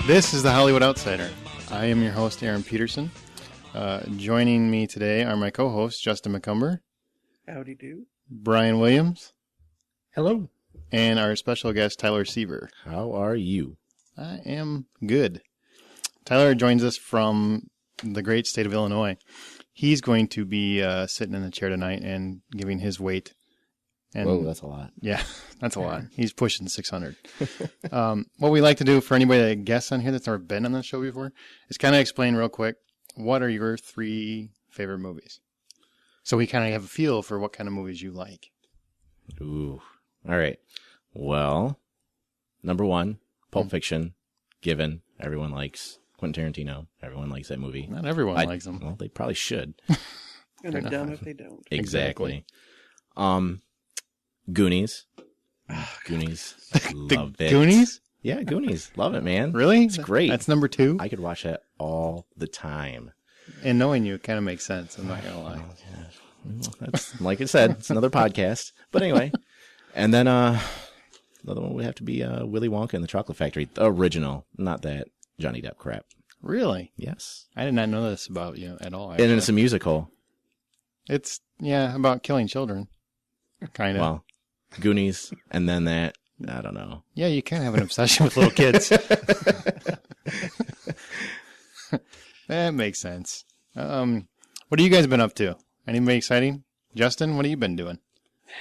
This is the Hollywood Outsider. I am your host, Aaron Peterson. Joining me today are my co-hosts, Justin McCumber. Howdy do. Brian Williams. Hello. And our special guest, Tyler Seever. How are you? I am good. Tyler joins us from the great state of Illinois. He's going to be sitting in the chair tonight and giving his weight. And, whoa, that's a lot. Yeah, that's a lot. He's pushing 600. What we like to do for anybody that guests on here that's never been on the show before is kind of explain real quick, what are your 3 favorite movies? So we kind of have a feel for what kind of movies you like. Ooh. All right. Well, number 1, Pulp Fiction, given everyone likes Quentin Tarantino. Everyone likes that movie. Not everyone likes them. Well, they probably should. And they're dumb if they don't. Exactly. Goonies. Goonies. Love it. Goonies? Yeah, Goonies. Love it, man. Really? It's great. That's number 2? I could watch that all the time. And knowing you, it kind of makes sense. I'm not going to lie. That's, like I said, it's another podcast. But anyway. And then another one would have to be Willy Wonka and the Chocolate Factory. The original. Not that Johnny Depp crap. Really? Yes. I did not know this about you at all. Actually. And it's a musical. It's, about killing children. Kind of. Well, Goonies, and then that, I don't know. Yeah, you kind of have an obsession with little kids. That makes sense. What have you guys been up to? Anybody exciting? Justin, what have you been doing?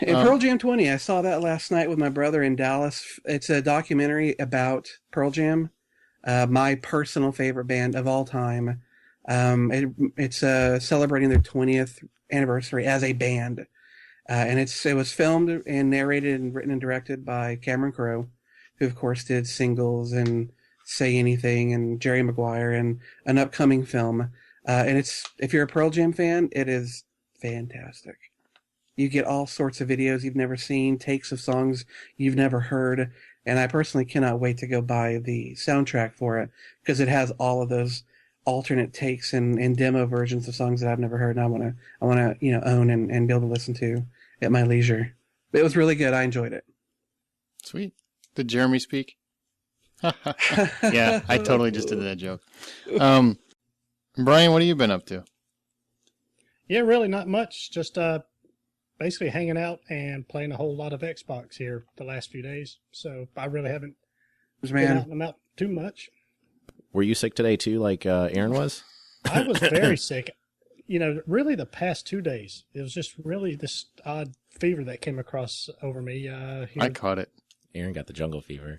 In Pearl Jam 20, I saw that last night with my brother in Dallas. It's a documentary about Pearl Jam, my personal favorite band of all time. It's celebrating their 20th anniversary as a band. And it was filmed and narrated and written and directed by Cameron Crowe, who of course did Singles and Say Anything and Jerry Maguire and an upcoming film. And if you're a Pearl Jam fan, it is fantastic. You get all sorts of videos you've never seen, takes of songs you've never heard, and I personally cannot wait to go buy the soundtrack for it because it has all of those alternate takes and demo versions of songs that I've never heard, and I want to own and be able to listen to at my leisure. But it was really good. I enjoyed it. Sweet. Did Jeremy speak? Yeah, I totally just did that joke. Brian, what have you been up to? Yeah, really not much. Just basically hanging out and playing a whole lot of Xbox here the last few days. So I really haven't been out and about too much. Were you sick today too, like Aaron was? I was very sick. Really the past 2 days. It was just really this odd fever that came across over me. I caught it. Aaron got the jungle fever.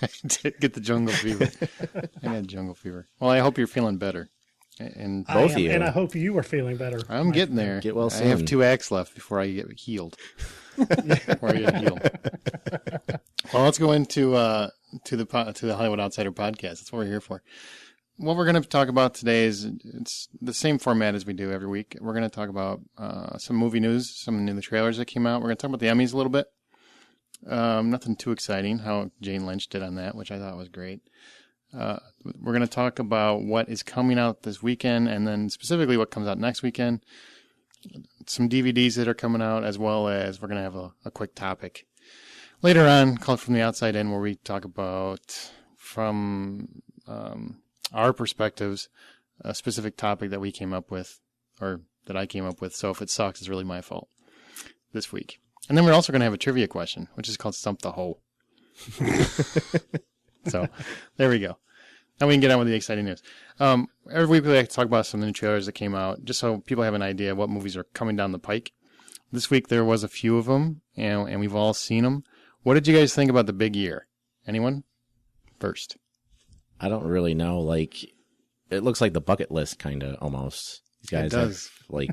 I did get the jungle fever. I got jungle fever. Well, I hope you're feeling better. And both of you. And I hope you are feeling better. I'm getting there. Get well soon. I have 2 acts left before I get healed. Before I get healed. Well, let's go into to the Hollywood Outsider podcast. That's what we're here for. What we're going to talk about today is it's the same format as we do every week. We're going to talk about some movie news, some new trailers that came out. We're going to talk about the Emmys a little bit. Nothing too exciting, how Jane Lynch did on that, which I thought was great. We're going to talk about what is coming out this weekend, and then specifically what comes out next weekend. Some DVDs that are coming out, as well as we're going to have a quick topic later on called From the Outside In, where we talk about from our perspectives a specific topic that we came up with, or that I came up with. So if it sucks, it's really my fault this week. And then we're also going to have a trivia question, which is called Stump The HO. So there we go. Now we can get on with the exciting news. Every week we like to talk about some new trailers that came out, just so people have an idea of what movies are coming down the pike. This week there was a few of them, and we've all seen them. What did you guys think about the big year? Anyone? First. I don't really know. Like, it looks like the bucket list, kind of, almost. These guys have, like,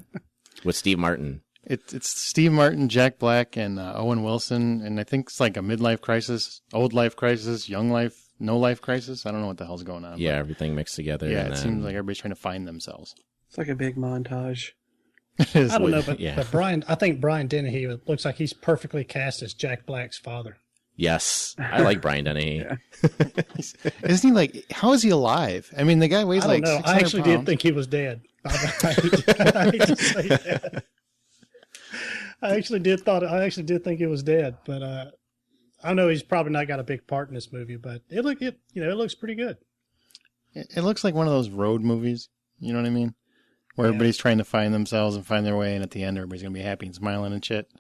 with Steve Martin. It's Steve Martin, Jack Black, and Owen Wilson, and I think it's like a midlife crisis, old life crisis, young life, no life crisis. I don't know what the hell's going on. Yeah, everything mixed together. Yeah, it seems like everybody's trying to find themselves. It's like a big montage. It is. I don't know, but Brian, I think Brian Dennehy looks like he's perfectly cast as Jack Black's father. Yes, I like Brian Dennehy. Yeah. Isn't he like? How is he alive? I mean, the guy weighs like 600 I actually pounds. did think he was dead. I hate to say that. I actually did think he was dead, but I know he's probably not got a big part in this movie. But it looks pretty good. It looks like one of those road movies. You know what I mean? Where everybody's trying to find themselves and find their way, and at the end, everybody's going to be happy and smiling and shit.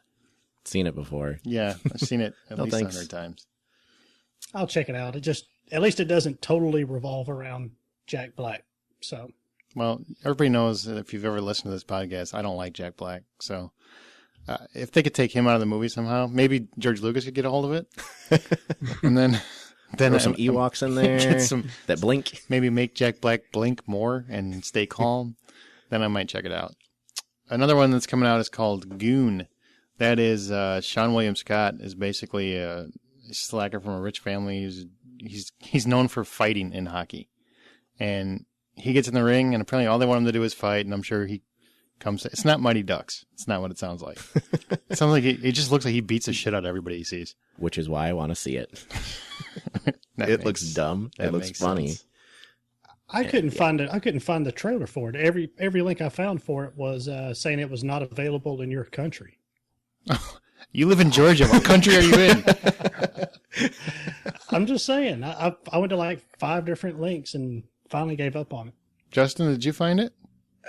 Seen it before. Yeah, I've seen it at least 100 times. I'll check it out. At least it doesn't totally revolve around Jack Black. So, well, everybody knows that if you've ever listened to this podcast, I don't like Jack Black. So, if they could take him out of the movie somehow, maybe George Lucas could get a hold of it, and then throw some Ewoks in there. That blink. Maybe make Jack Black blink more and stay calm. Then I might check it out. Another one that's coming out is called Goon. That is Sean William Scott is basically a slacker from a rich family. He's known for fighting in hockey, and he gets in the ring, and apparently all they want him to do is fight. And I'm sure he comes. It's not Mighty Ducks. It's not what it sounds like. It sounds like it just looks like he beats the shit out of everybody he sees. Which is why I want to see it. It looks dumb. It looks funny. Sense. I couldn't find it. I couldn't find the trailer for it. Every link I found for it was saying it was not available in your country. You live in Georgia. What country are you in? I'm just saying. I went to like 5 different links and finally gave up on it. Justin, did you find it?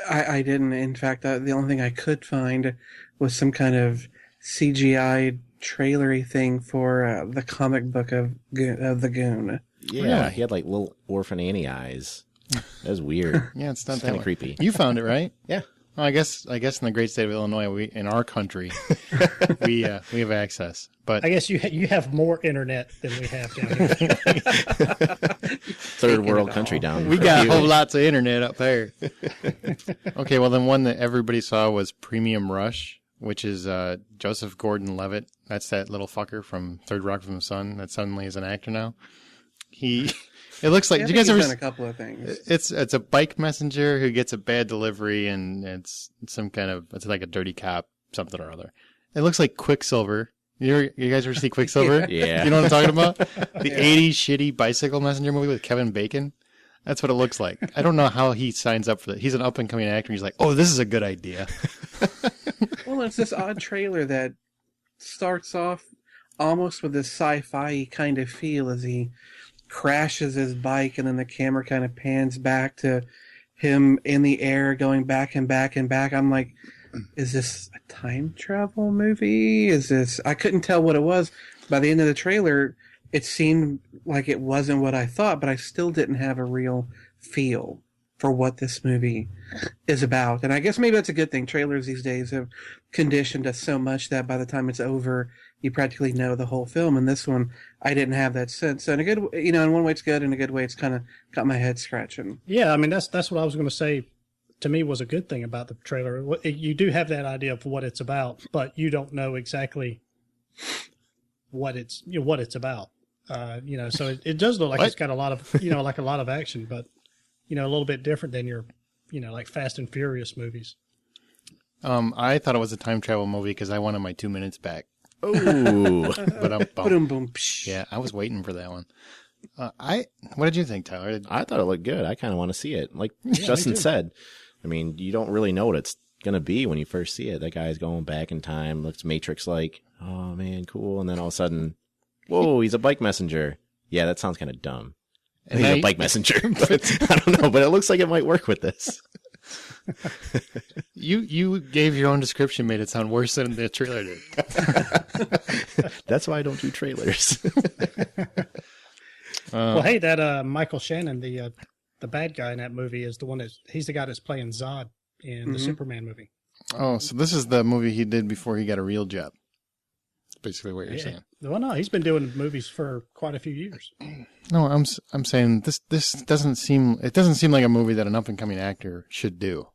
I didn't. In fact, the only thing I could find was some kind of CGI trailery thing for the comic book of the Goon. Yeah, he had like little orphan Annie eyes. That was weird. Yeah, it's not that kind of creepy. You found it, right? Yeah. Well, I guess in the great state of Illinois, in our country, we have access. But I guess you have more internet than we have down here. Third world country down. We got whole lots of internet up there. Okay, well then one that everybody saw was Premium Rush, which is Joseph Gordon-Levitt. That's that little fucker from Third Rock from the Sun that suddenly is an actor now. It looks like, yeah, did you guys ever done a couple of things. It's a bike messenger who gets a bad delivery, and it's like a dirty cop, something or other. It looks like Quicksilver. You guys ever see Quicksilver? Yeah. You know what I'm talking about? The 80s shitty bicycle messenger movie with Kevin Bacon. That's what it looks like. I don't know how he signs up for that. He's an up and coming actor. He's like, oh, this is a good idea. Well, it's this odd trailer that starts off almost with this sci-fi kind of feel as he crashes his bike, and then the camera kind of pans back to him in the air going back and back and back. I'm like, is this a time travel movie? I couldn't tell what it was. By the end of the trailer, it seemed like it wasn't what I thought, but I still didn't have a real feel for what this movie is about. And I guess maybe that's a good thing. Trailers these days have conditioned us so much that by the time it's over, you practically know the whole film. And this one, I didn't have that sense. So in a good, in one way it's good, in a good way it's kind of got my head scratching. Yeah, I mean that's what I was going to say. To me, was a good thing about the trailer. You do have that idea of what it's about, but you don't know exactly what it's about. So it does look like it's got a lot of like a lot of action, but a little bit different than your like Fast and Furious movies. I thought it was a time travel movie because I wanted my 2 minutes back. Ooh. Yeah, I was waiting for that one. What did you think, Tyler? I thought it looked good. I kind of want to see it. Like Justin said, I mean, you don't really know what it's going to be when you first see it. That guy's going back in time, looks Matrix-like. Oh, man, cool. And then all of a sudden, whoa, he's a bike messenger. Yeah, that sounds kind of dumb. And he's a bike messenger. But I don't know, but it looks like it might work with this. You gave your own description, made it sound worse than the trailer did. That's why I don't do trailers. Well, hey, that Michael Shannon, the bad guy in that movie, is the one he's the guy that's playing Zod in the Superman movie. Oh, so this is the movie he did before he got a real job. That's basically what you're saying. Well, no, he's been doing movies for quite a few years. No, I'm saying this doesn't seem like a movie that an up and coming actor should do.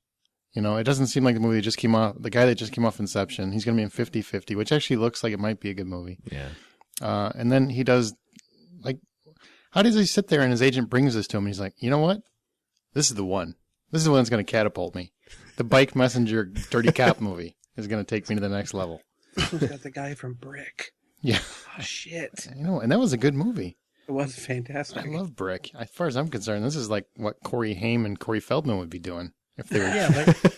It doesn't seem like the movie that just came off. The guy that just came off Inception, he's going to be in 50-50, which actually looks like it might be a good movie. Yeah. And then he does how does he sit there and his agent brings this to him and he's like, you know what? This is the one. This is the one that's going to catapult me. The bike messenger dirty cop movie is going to take me to the next level. This one's got the guy from Brick. Yeah. Oh, shit. And that was a good movie. It was fantastic. I love Brick. As far as I'm concerned, this is like what Corey Haim and Corey Feldman would be doing if they were. Yeah, but,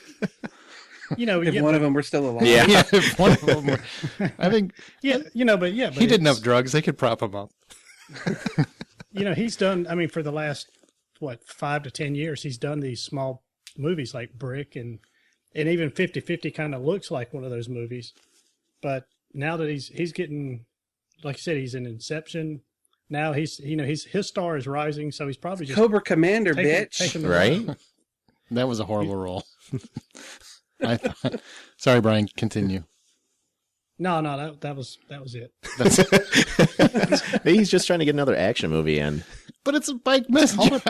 if one of them were still alive. Yeah, if one of them were. I think. But he did enough drugs; they could prop him up. He's done. I mean, for the last what, 5 to 10 years, he's done these small movies like Brick, and even 50-50 kind of looks like one of those movies. But now that he's getting, like you said, he's in Inception. Now his star is rising, so he's probably just Cobra Commander, taking Right? That was a horrible role. I thought. Sorry, Brian. Continue. No, that was it. Maybe he's just trying to get another action movie in. But it's a bike messenger.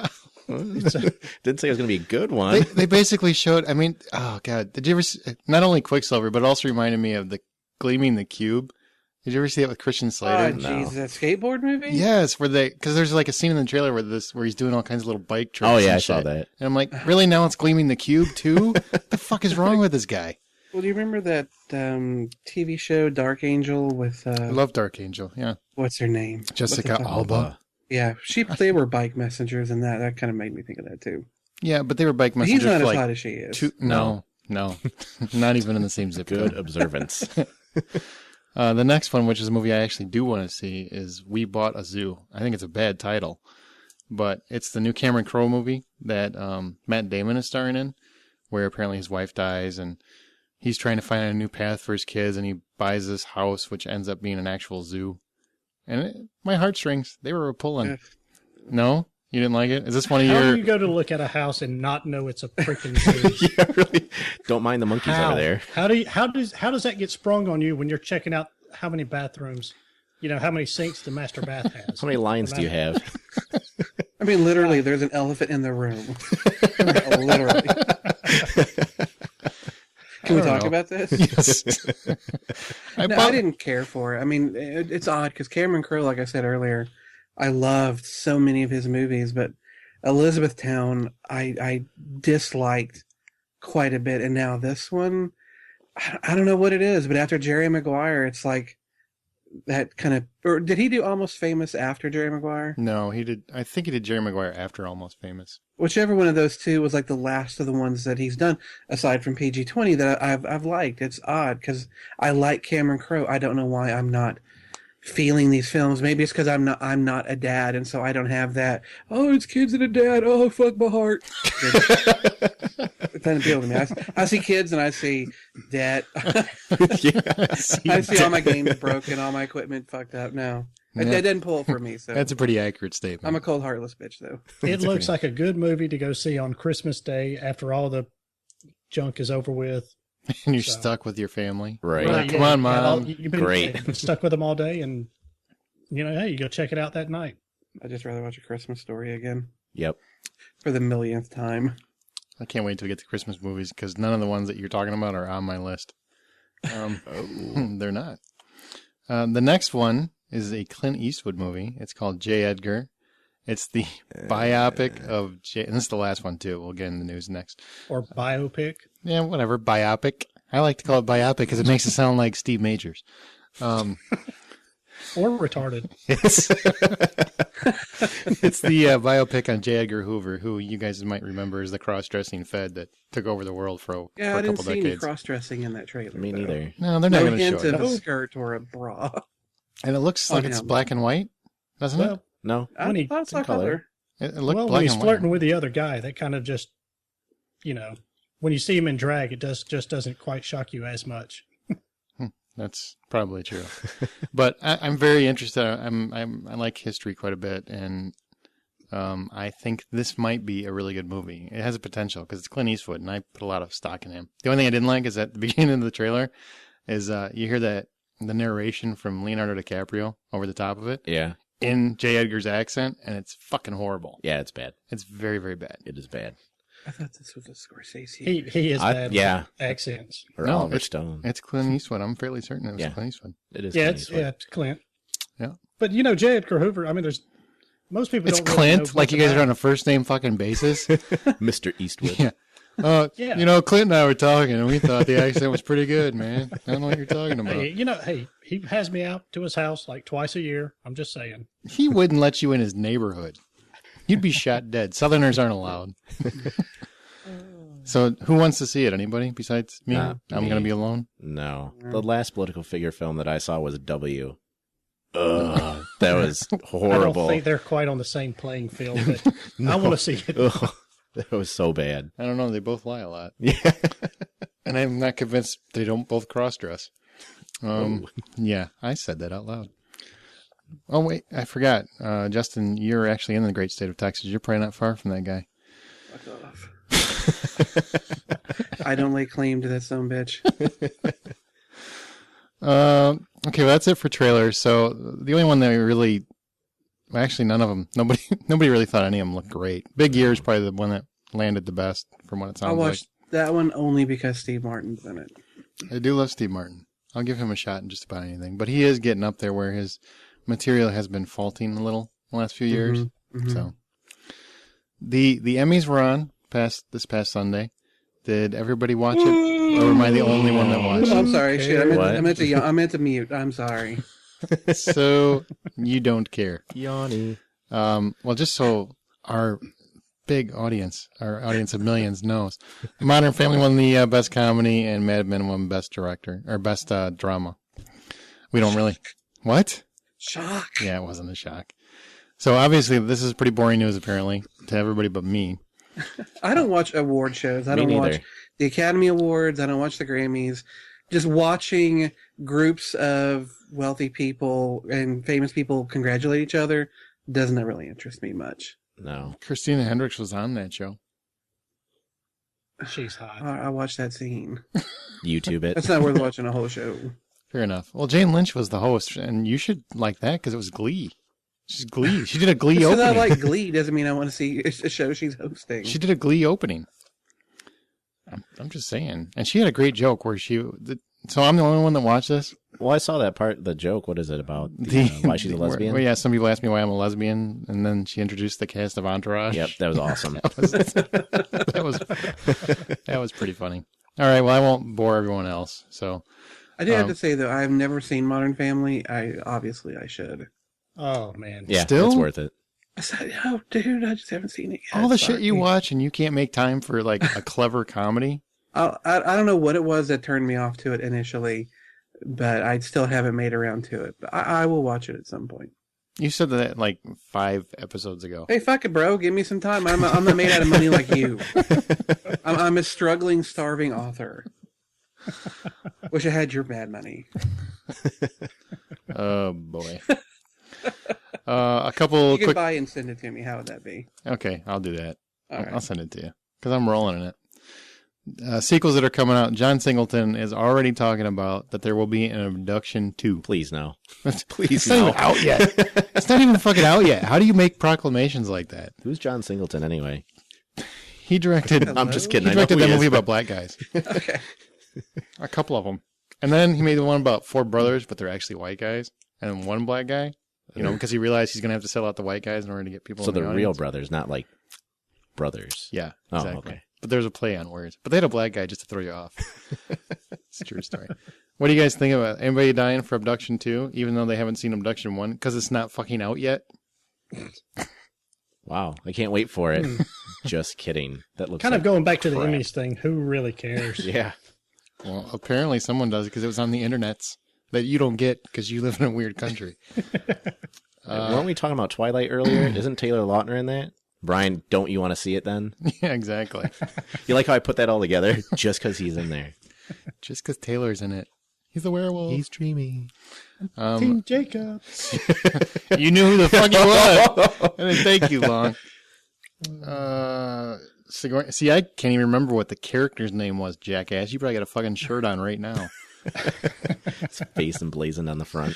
Didn't say it was going to be a good one. They basically showed. I mean, oh god, did you ever? Not only Quicksilver, but it also reminded me of the Gleaming the Cube. Did you ever see it with Christian Slater? Oh, jeez, that skateboard movie? Yes, because there's like a scene in the trailer where he's doing all kinds of little bike tricks. Oh yeah, I and saw shit. that. And I'm like, really? Now it's Gleaming the Cube too? What the fuck is wrong with this guy? Well, do you remember that TV show Dark Angel with I love Dark Angel. Yeah, what's her name? Jessica Alba. Yeah, they were bike messengers, and that kind of made me think of that too. Yeah, but they were bike messengers. He's not for as like hot as she is. No, not even in the same zip Good code. observance. The next one, which is a movie I actually do want to see, is We Bought a Zoo. I think it's a bad title, but it's the new Cameron Crowe movie that Matt Damon is starring in, where apparently his wife dies and he's trying to find a new path for his kids, and he buys this house, which ends up being an actual zoo. And my heartstrings, they were pulling. No? You didn't like it? Is this one of How your... do you go to look at a house and not know it's a freaking zoo? Yeah, really. Don't mind the monkeys over there. How does that get sprung on you when you're checking out how many bathrooms, how many sinks the master bath has? How many lines do you have? I mean, literally, there's an elephant in the room. Literally. Can we talk about this? Yes. I didn't care for it. I mean, it's odd because Cameron Crowe, like I said earlier, I loved so many of his movies, but Elizabethtown I disliked quite a bit, and now this one, I don't know what it is, but after Jerry Maguire, it's like that kind of... Or did he do Almost Famous after Jerry Maguire? No, he did. I think he did Jerry Maguire after Almost Famous. Whichever one of those two was like the last of the ones that he's done, aside from PG-20, that I've liked. It's odd because I like Cameron Crowe. I don't know why I'm not feeling these films. Maybe it's because I'm not a dad, and so I don't have that. Oh, it's kids and a dad. Oh, fuck my heart. It doesn't appeal to me. I see kids and I see debt. I see all my games broken, all my equipment fucked up. No, that didn't pull it for me. So That's a pretty accurate statement. I'm a cold, heartless bitch, though. It looks like a good movie to go see on Christmas Day after all the junk is over with. And you're stuck with your family. Right. Well, Come on, Mom. You've been Great. stuck with them all day, and hey, you go check it out that night. I'd just rather watch A Christmas Story again Yep. for the millionth time. I can't wait to get to Christmas movies because none of the ones that you're talking about are on my list. They're not. The next one is a Clint Eastwood movie. It's called J. Edgar. It's the biopic of J. And this is the last one, too. We'll get in the news next. Or biopic. Yeah, whatever. Biopic. I like to call it biopic because it makes it sound like Steve Majors. Or retarded. It's the biopic on J. Edgar Hoover, who you guys might remember is the cross-dressing Fed that took over the world for a couple I didn't see any decades. cross-dressing in that trailer. Me though. neither. No, they're not No going to show hint it. of a skirt or a bra. And it looks like it's black and white, doesn't it? Well, No. I thought it's in not color. It looked when black he's and flirting white. with the other guy, that kind of just, when you see him in drag, it just doesn't quite shock you as much. That's probably true. But I'm very interested. I like history quite a bit, and I think this might be a really good movie. It has a potential because it's Clint Eastwood, and I put a lot of stock in him. The only thing I didn't like is at the beginning of the trailer is you hear the narration from Leonardo DiCaprio over the top of it. Yeah. In J. Edgar's accent, and it's fucking horrible. Yeah, it's bad. It's very, very bad. It is bad. I thought this was a Scorsese. He is bad yeah. with accents. Or No, Oliver it's- Stone. It's Clint Eastwood. I'm fairly certain it was Yeah. Clint Eastwood. It is. Yeah, Clint it's Eastwood. Clint. Yeah. But J. Edgar Hoover. I mean, there's most people. It's don't really Clint, know like you much guys are about on a first name fucking basis. Mr. Eastwood. Yeah. Yeah. Clint and I were talking, and we thought the accent was pretty good, man. I don't know what you're talking about. Hey, he has me out to his house like twice a year. I'm just saying. He wouldn't let you in his neighborhood. You'd be shot dead. Southerners aren't allowed. So who wants to see it? Anybody besides me? I'm going to be alone. No. The last political figure film that I saw was W. Ugh. That was I horrible. don't think they're quite on the same playing field, but I want to see it. Ugh, that was so bad. I don't know. They both lie a lot. Yeah. And I'm not convinced they don't both cross-dress. Yeah, I said that out loud. Oh, wait, I forgot. Justin, you're actually in the great state of Texas. You're probably not far from that guy. Fuck off. I don't lay claim to that son of a bitch. Okay, well, that's it for trailers. So the only one that we really, well, actually, none of them. Nobody really thought any of them looked great. Big Ear is probably the one that landed the best, from what it sounds I like. watched that one only because Steve Martin's in it. I do love Steve Martin. I'll give him a shot in just about anything. But he is getting up there where his material has been faulting a little the last few years. Mm-hmm. So the Emmys were on this past Sunday. Did everybody watch it, or am I the only one that watched Oh, it? I'm sorry. Shit, I meant to mute. I'm sorry. So you don't care. Yanni. Well, just so our big audience, our audience of millions knows, Modern Family won the best comedy, and Mad Men won best director or best drama. We don't really. What? Shock. Yeah, it wasn't a shock. So obviously, this is pretty boring news apparently to everybody but me. I don't watch award shows. I Me don't watch neither. the Academy Awards. I don't watch the Grammys. Just watching groups of wealthy people and famous people congratulate each other doesn't really interest me much. No. Christina Hendricks was on that show. She's hot. I watched that scene. YouTube it. That's not worth watching a whole show. Fair enough. Well, Jane Lynch was the host, and you should like that because it was Glee. She's Glee. She did a Glee Just opening. because I like Glee doesn't mean I want to see a show she's hosting. She did a Glee opening. I'm just saying. And she had a great joke where so I'm the only one that watched this? Well, I saw that part, the joke. What is it about? Why she's a lesbian? Well, yeah, some people ask me why I'm a lesbian, and then she introduced the cast of Entourage. Yep, that was awesome. that was pretty funny. All right, well, I won't bore everyone else. So I do have to say, though, I've never seen Modern Family. I should. Oh, man. Yeah, Still? it's worth it. I said, oh, dude, I just haven't seen it yet. all the Sorry. shit you watch, and you can't make time for like a clever comedy. I don't know what it was that turned me off to it initially, but I still haven't made around to it. But I will watch it at some point. You said that like 5 episodes ago. Hey, fuck it, bro. Give me some time. I'm not made out of money like you. I'm a struggling, starving author. Wish I had your bad money. Oh boy. A couple You can quick. buy and send it to me. How would that be? Okay, I'll do that. All right. I'll send it to you because I'm rolling in it. Sequels that are coming out. John Singleton is already talking about that there will be an Abduction 2. Please, no. It's Please, not no. even out yet. It's not even fucking out yet. How do you make proclamations like that? Who's John Singleton anyway? He directed. I'm just kidding. He I know directed who that he movie is, about black guys. Okay. A couple of them. And then he made the one about 4 brothers, but they're actually white guys. And one black guy. You know, because he realized he's going to have to sell out the white guys in order to get people So in the they're audience. real brothers, not like brothers. Yeah, Oh, exactly. okay. But there's a play on words. But they had a black guy just to throw you off. It's a true story. What do you guys think about it? Anybody dying for Abduction 2, even though they haven't seen Abduction 1? Because it's not fucking out yet? Wow, I can't wait for it. Just kidding. That looks Kind like of going back to the crap. Emmys thing. Who really cares? Yeah. Well, apparently someone does because it was on the internets that you don't get because you live in a weird country. Weren't we talking about Twilight earlier? Isn't Taylor Lautner in that? Brian, don't you want to see it then? Yeah, exactly. You like how I put that all together? Just because he's in there. Just because Taylor's in it. He's a werewolf. dreaming. Team Jacob. You knew who the fuck he was. I didn't take you long. See, I can't even remember what the character's name was, jackass. You probably got a fucking shirt on right now. His face emblazoned on the front.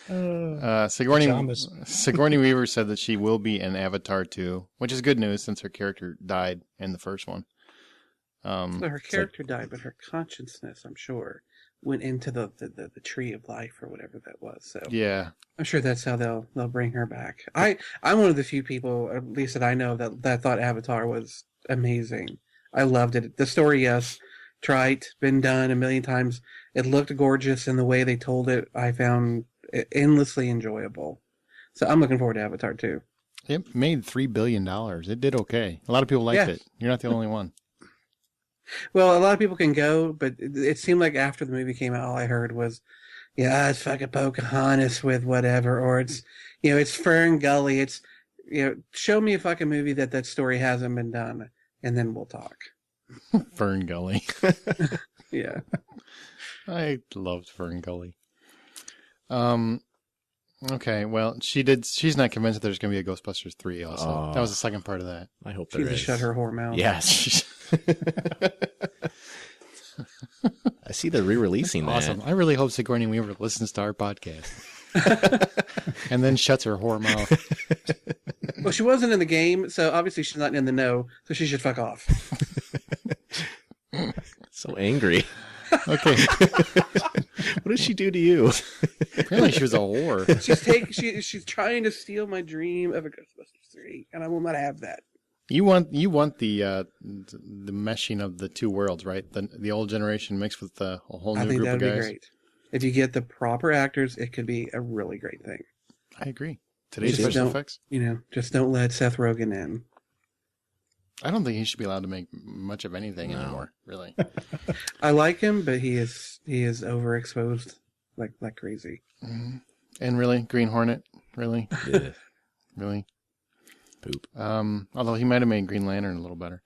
Pajamas. Sigourney Weaver said that she will be in Avatar 2, which is good news since her character died in the first one. So her character died, but her consciousness, I'm sure, went into the tree of life or whatever that was. So Yeah. I'm sure that's how they'll bring her back. I'm one of the few people, at least that I know, that thought Avatar was amazing. I loved it. The story, yes, trite, been done a million times. It looked gorgeous, and the way they told it, I found it endlessly enjoyable. So I'm looking forward to Avatar 2. It made $3 billion. It did okay. A lot of people liked Yeah. it. You're not the only one. Well, a lot of people can go, but it seemed like after the movie came out, all I heard was, yeah, it's fucking Pocahontas with whatever, or it's, it's Fern Gully. It's, show me a fucking movie that story hasn't been done, and then we'll talk. Fern Gully. Yeah. I loved Fern Gully. Okay, well, she's not convinced that there's going to be a Ghostbusters 3 also. That was the second part of that. I hope She there just is. shut her whore mouth. Yes. I see they're re-releasing that. Awesome. I really hope Sigourney Weaver listens to our podcast. And then shuts her whore mouth. Well, she wasn't in the game, so obviously she's not in the know, so she should fuck off. So angry. Okay. What did she do to you? Apparently she was a whore. She's trying to steal my dream of a Ghostbusters 3, and I will not have that. You want the meshing of the two worlds, right? The old generation mixed with a whole new group of guys. I think that would be great. If you get the proper actors, it could be a really great thing. I agree. Today's special effects. Just don't let Seth Rogen in. I don't think he should be allowed to make much of anything anymore, really. I like him, but he is overexposed like crazy. Mm-hmm. And really, Green Hornet, really, Yeah. really, Poop. Although he might have made Green Lantern a little better.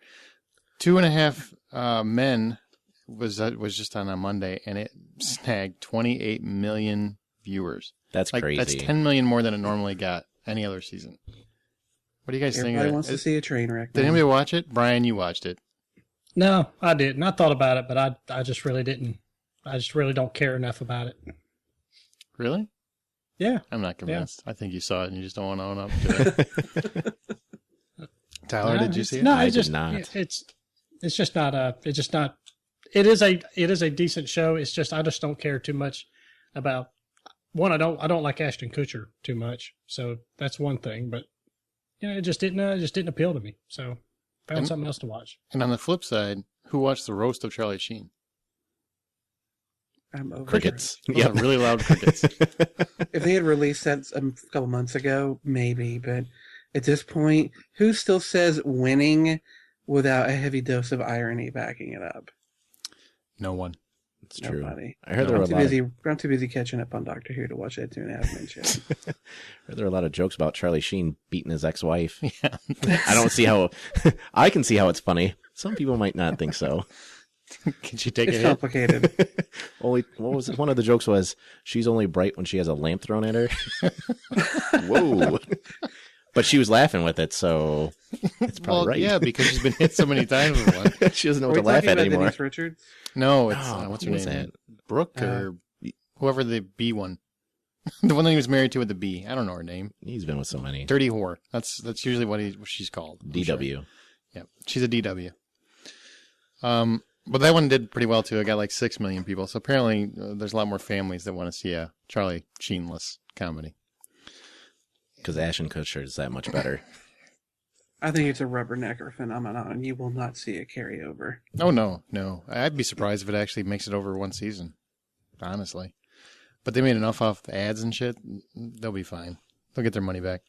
2.5 Men was just on Monday, and it snagged 28 million viewers. That's crazy. That's 10 million more than it normally got any other season. What do you guys think of it? Everybody wants to see a train wreck. Did anybody watch it? Brian, you watched it. No, I didn't. I thought about it, but I just really didn't. I just really don't care enough about it. Really? Yeah. I'm not convinced. Yeah. I think you saw it and you just don't want to own up to it. Tyler, did you see it? No, I did not. It's just not it is a decent show. It's just I just don't care too much about one. I don't like Ashton Kutcher too much. So that's one thing, but it just didn't appeal to me. So found something else to watch. And on the flip side, who watched the roast of Charlie Sheen? I'm over Crickets. Yeah, really loud crickets. If they had released that a couple months ago, maybe. But at this point, who still says winning without a heavy dose of irony backing it up? No one. It's true. Nobody. I heard there were I'm too busy catching up on Doctor Who to watch that 2.5 Men show. I heard there were a lot of jokes about Charlie Sheen beating his ex-wife. Yeah. I don't see how. I can see how it's funny. Some people might not think so. Can she take it's it? Complicated. What was it? One of the jokes was she's only bright when she has a lamp thrown at her. Whoa! But she was laughing with it, so it's probably right. Yeah, because she's been hit so many times with one. She doesn't know what to laugh at anymore. Denise Richards? No, it's what's her name? That? Brooke or whoever the B one. The one that he was married to with the B. I don't know her name. He's been with so many. Dirty whore. That's usually what she's called. DW. Sure. Yeah, she's a DW. But that one did pretty well too. It got like 6 million people. So apparently there's a lot more families that want to see a Charlie Sheen-less comedy. Because Ashton Kutcher is that much better. I think it's a rubbernecker phenomenon. You will not see a carryover. Oh, no. I'd be surprised if it actually makes it over one season, honestly. But they made enough off the ads and shit. They'll be fine. They'll get their money back.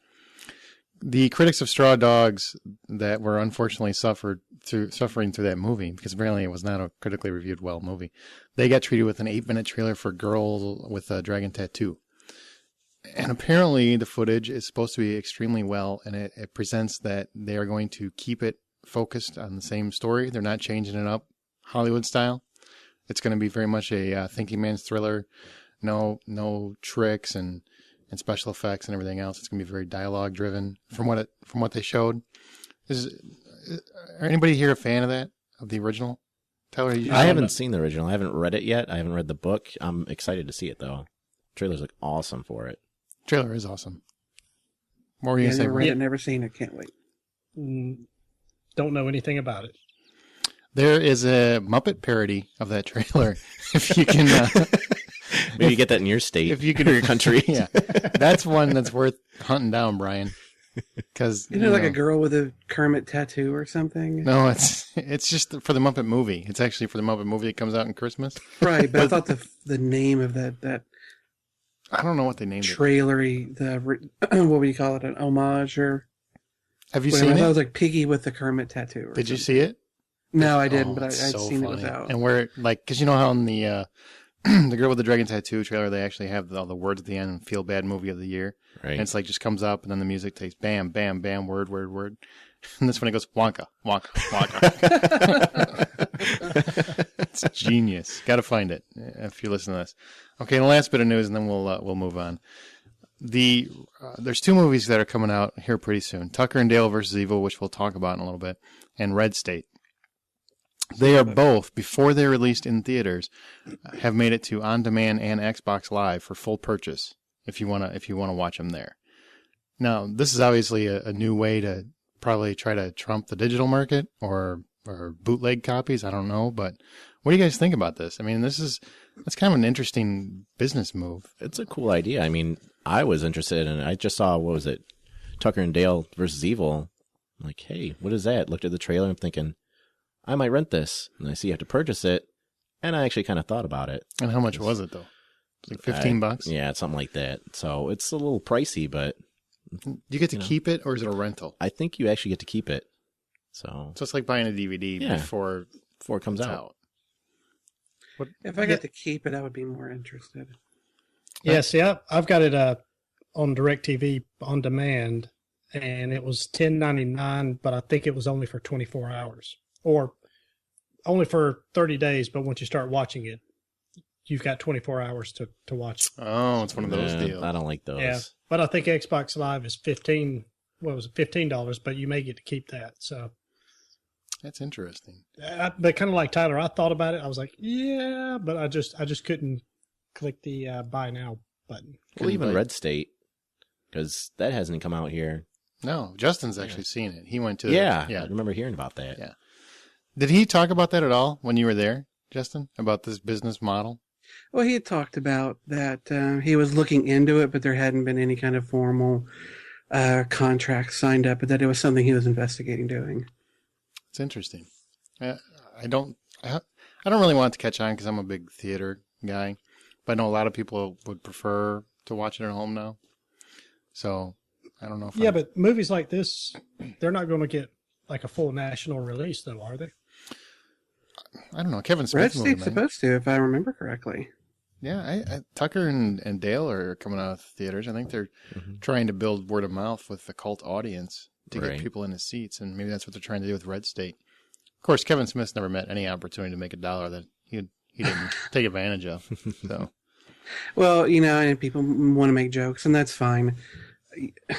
The critics of Straw Dogs that were unfortunately suffering through that movie, because apparently it was not a critically reviewed well movie, they got treated with an 8-minute trailer for Girl with a Dragon Tattoo. And apparently the footage is supposed to be extremely well, and it presents that they are going to keep it focused on the same story. They're not changing it up Hollywood style. It's going to be very much a thinking man's thriller. No tricks and special effects and everything else. It's going to be very dialogue driven from what they showed. Are anybody here a fan of that, of the original? Tyler, I haven't seen the original. I haven't read it yet. I haven't read the book. I'm excited to see it though. Trailers look awesome for it. Trailer is awesome. What were you going to say? Never seen it. Can't wait. Don't know anything about it. There is a Muppet parody of that trailer. If you can, maybe you get that in your state, if you can, or your country. Yeah, that's one that's worth hunting down, Brian. Because isn't it like a girl with a Kermit tattoo or something? No, it's just for the Muppet movie. It's actually for the Muppet movie that comes out in Christmas. Right, but I thought the name of that. I don't know what they named trailery, what would you call it? An homage or? Have you seen it? I thought it was like Piggy with the Kermit tattoo. Did you see it? No, I didn't, but I'd so seen funny. it was out. And where, like, because you know how in the the Girl with the Dragon Tattoo trailer, they actually have all the words at the end and Feel Bad Movie of the Year. Right. And it's like just comes up and then the music takes bam, bam, bam, word, word, word. And this one it goes Wonka, Wonka, Wonka. It's genius. Got to find it if you listen to this. Okay, the last bit of news and then we'll move on. There's two movies that are coming out here pretty soon. Tucker and Dale versus Evil, which we'll talk about in a little bit, and Red State. They are both, before they're released in theaters, have made it to on-demand and Xbox Live for full purchase if you wanna watch them there. Now, this is obviously a new way to probably try to trump the digital market or bootleg copies. I don't know, but what do you guys think about this? I mean, that's kind of an interesting business move. It's a cool idea. I mean, I was interested in it. I just saw, what was it, Tucker and Dale versus Evil. I'm like, hey, what is that? Looked at the trailer. I'm thinking, I might rent this. And I see you have to purchase it. And I actually kind of thought about it. And how much was it, though? Like $15? Yeah, it's something like that. So it's a little pricey, but... Do you get to keep it, or is it a rental? I think you actually get to keep it. So it's like buying a DVD before it comes out. If I get to keep it, I would be more interested. Yeah, see, I've got it on DirecTV on demand, and it was $10.99, but I think it was only for 24 hours. Or only for 30 days, but once you start watching it, you've got 24 hours to watch it. Oh, it's one of those deals. I don't like those. Yeah, but I think Xbox Live is $15, but you may get to keep that. So that's interesting. But kind of like Tyler, I thought about it. I was like, yeah, but I just couldn't click the buy now button. Well, even Red State, because that hasn't come out here. No, Justin's actually seen it. He went to yeah, I remember hearing about that. Yeah. Did he talk about that at all when you were there, Justin, about this business model? Well, he had talked about that he was looking into it, but there hadn't been any kind of formal contract signed up, but that it was something he was investigating doing. It's interesting. I don't really want it to catch on because I'm a big theater guy, but I know a lot of people would prefer to watch it at home now. So I don't know if but movies like this, they're not going to get like a full national release, though, are they? I don't know. Kevin Smith Red State's supposed to, if I remember correctly. Yeah, Tucker and Dale are coming out of theaters. I think they're trying to build word of mouth with the cult audience to get people in the seats, and maybe that's what they're trying to do with Red State. Of course, Kevin Smith's never met any opportunity to make $1 that he didn't take advantage of. So, well, and people want to make jokes, and that's fine.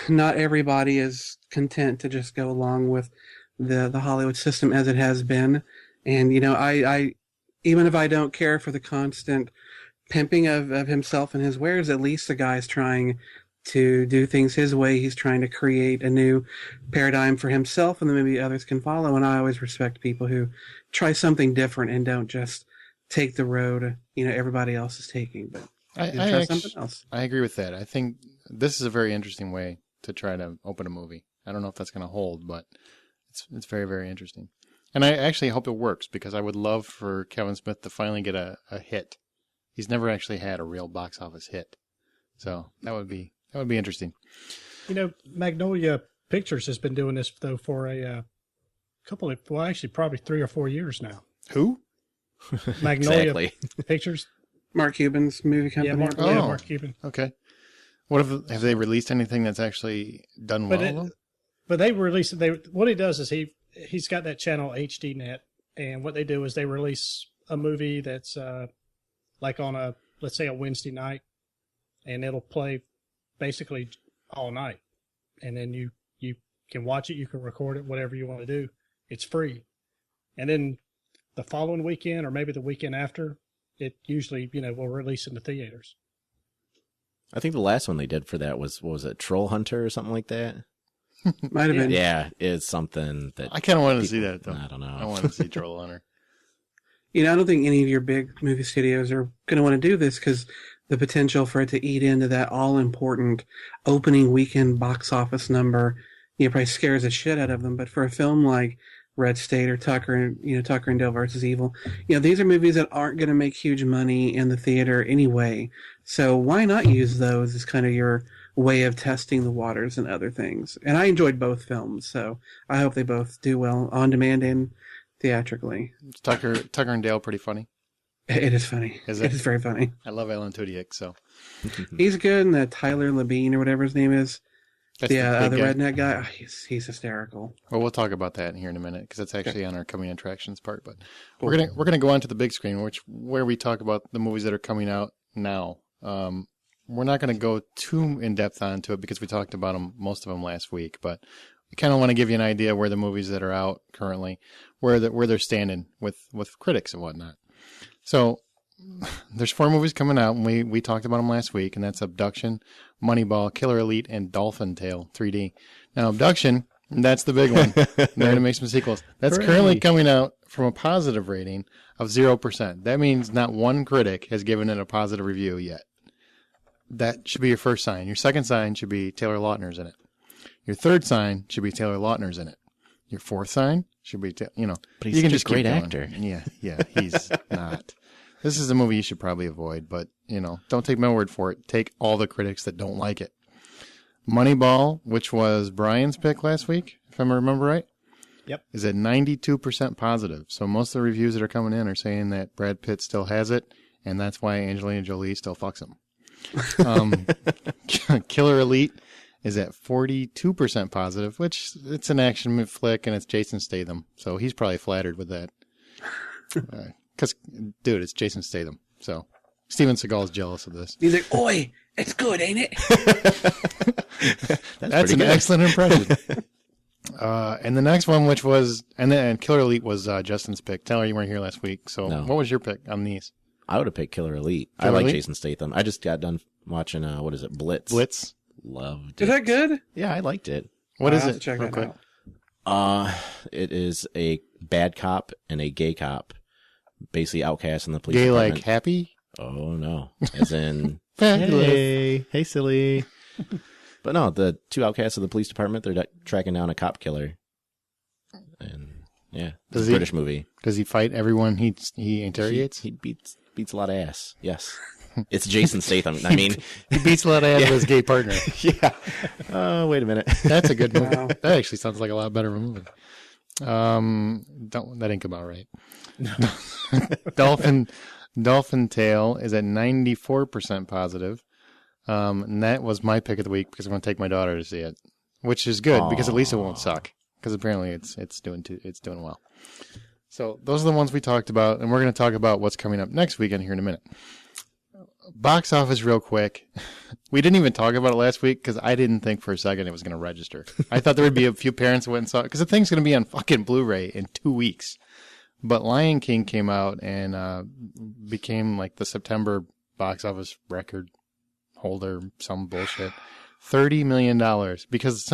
Not everybody is content to just go along with the Hollywood system as it has been. And, I even if I don't care for the constant pimping of himself and his wares, at least the guy's trying to do things his way. He's trying to create a new paradigm for himself, and then maybe others can follow. And I always respect people who try something different and don't just take the road, everybody else is taking. But try something else. I agree with that. I think this is a very interesting way to try to open a movie. I don't know if that's going to hold, but it's very, very interesting. And I actually hope it works because I would love for Kevin Smith to finally get a hit. He's never actually had a real box office hit. So that would be interesting. Magnolia Pictures has been doing this, though, for a couple of, probably 3 or 4 years now. Who? Magnolia Pictures. Mark Cuban's movie company. Mark Cuban. Okay. What have they released anything that's actually done well? But they release what he does is he's got that channel HDNet, and what they do is they release a movie that's like on let's say a Wednesday night, and it'll play basically all night, and then you can watch it, you can record it, whatever you want to do. It's free, and then the following weekend or maybe the weekend after, it usually will release in the theaters. I think the last one they did for that was it Troll Hunter or something like that? Might have been. Yeah, it's something that I kind of wanted to see that, though. I don't know. I wanted to see Troll Hunter. I don't think any of your big movie studios are going to want to do this because the potential for it to eat into that all-important opening weekend box office number, probably scares the shit out of them. But for a film like Red State or Tucker and Dale versus Evil, these are movies that aren't going to make huge money in the theater anyway. So why not use those as kind of your way of testing the waters and other things? And I enjoyed both films, so I hope they both do well on demand and theatrically. Tucker and Dale pretty funny? It is funny. Is It it? is very funny. I love Alan Tudyk, so He's good, and the Tyler Labine or whatever his name is, that's the big guy. redneck guy. Oh, he's hysterical. Well, we'll talk about that here in a minute because that's actually on our coming attractions part. But Cool. we're gonna go on to the big screen, where we talk about the movies that are coming out now. We're not going to go too in depth onto it because we talked about them, most of them last week. But we kind of want to give you an idea where the movies that are out currently, where they're standing with critics and whatnot. So there's 4 movies coming out, and we talked about them last week, and that's Abduction, Moneyball, Killer Elite, and Dolphin Tale 3D. Now, Abduction, that's the big one. They're going to make some sequels. That's currently coming out from a positive rating of 0%. That means not one critic has given it a positive review yet. That should be your first sign. Your second sign should be Taylor Lautner's in it. Your third sign should be Taylor Lautner's in it. Your fourth sign should be, But he's you can such just a great keep going. actor. Yeah, he's not. This is a movie you should probably avoid, but, don't take my word for it. Take all the critics that don't like it. Moneyball, which was Brian's pick last week, if I remember right. Yep. Is at 92% positive. So most of the reviews that are coming in are saying that Brad Pitt still has it, and that's why Angelina Jolie still fucks him. Killer Elite is at 42% positive, which it's an action flick and it's Jason Statham. So he's probably flattered with that. Because, dude, it's Jason Statham. So Steven Seagal's jealous of this. He's like, "Oi, it's good, ain't it?" That's an excellent impression. And the next one, which was, and Killer Elite was Justin's pick. Taylor, you weren't here last week. So No. what was your pick on these? I would have picked Killer Elite. I Killer like Elite? Jason Statham. I just got done watching, Blitz. Blitz? Loved Is it. that good? Yeah, I liked it. What I'll is have to it? check real that quick? out. It is a bad cop and a gay cop, basically outcast in the police Gay department. like happy? Oh, no. As in, Fabulous. hey, silly. But no, the 2 outcasts of the police department, they're tracking down a cop killer. And, yeah, it's a British movie. Does he fight everyone he interrogates? He beats a lot of ass. Yes. It's Jason Statham. I mean, He beats a lot of ass with his gay partner. yeah. Oh, wait a minute. That's a good movie. Wow. That actually sounds like a lot better of a movie. That didn't come out right. Dolphin Tale is at 94% positive. And that was my pick of the week because I'm going to take my daughter to see it, which is good because at least it won't suck. Because apparently it's doing well. So those are the ones we talked about, and we're going to talk about what's coming up next weekend here in a minute. Box office real quick. We didn't even talk about it last week because I didn't think for a second it was going to register. I thought there would be a few parents who went and saw it because the thing's going to be on fucking Blu-ray in 2 weeks. But Lion King came out and became like the September box office record holder, some bullshit. $30 million because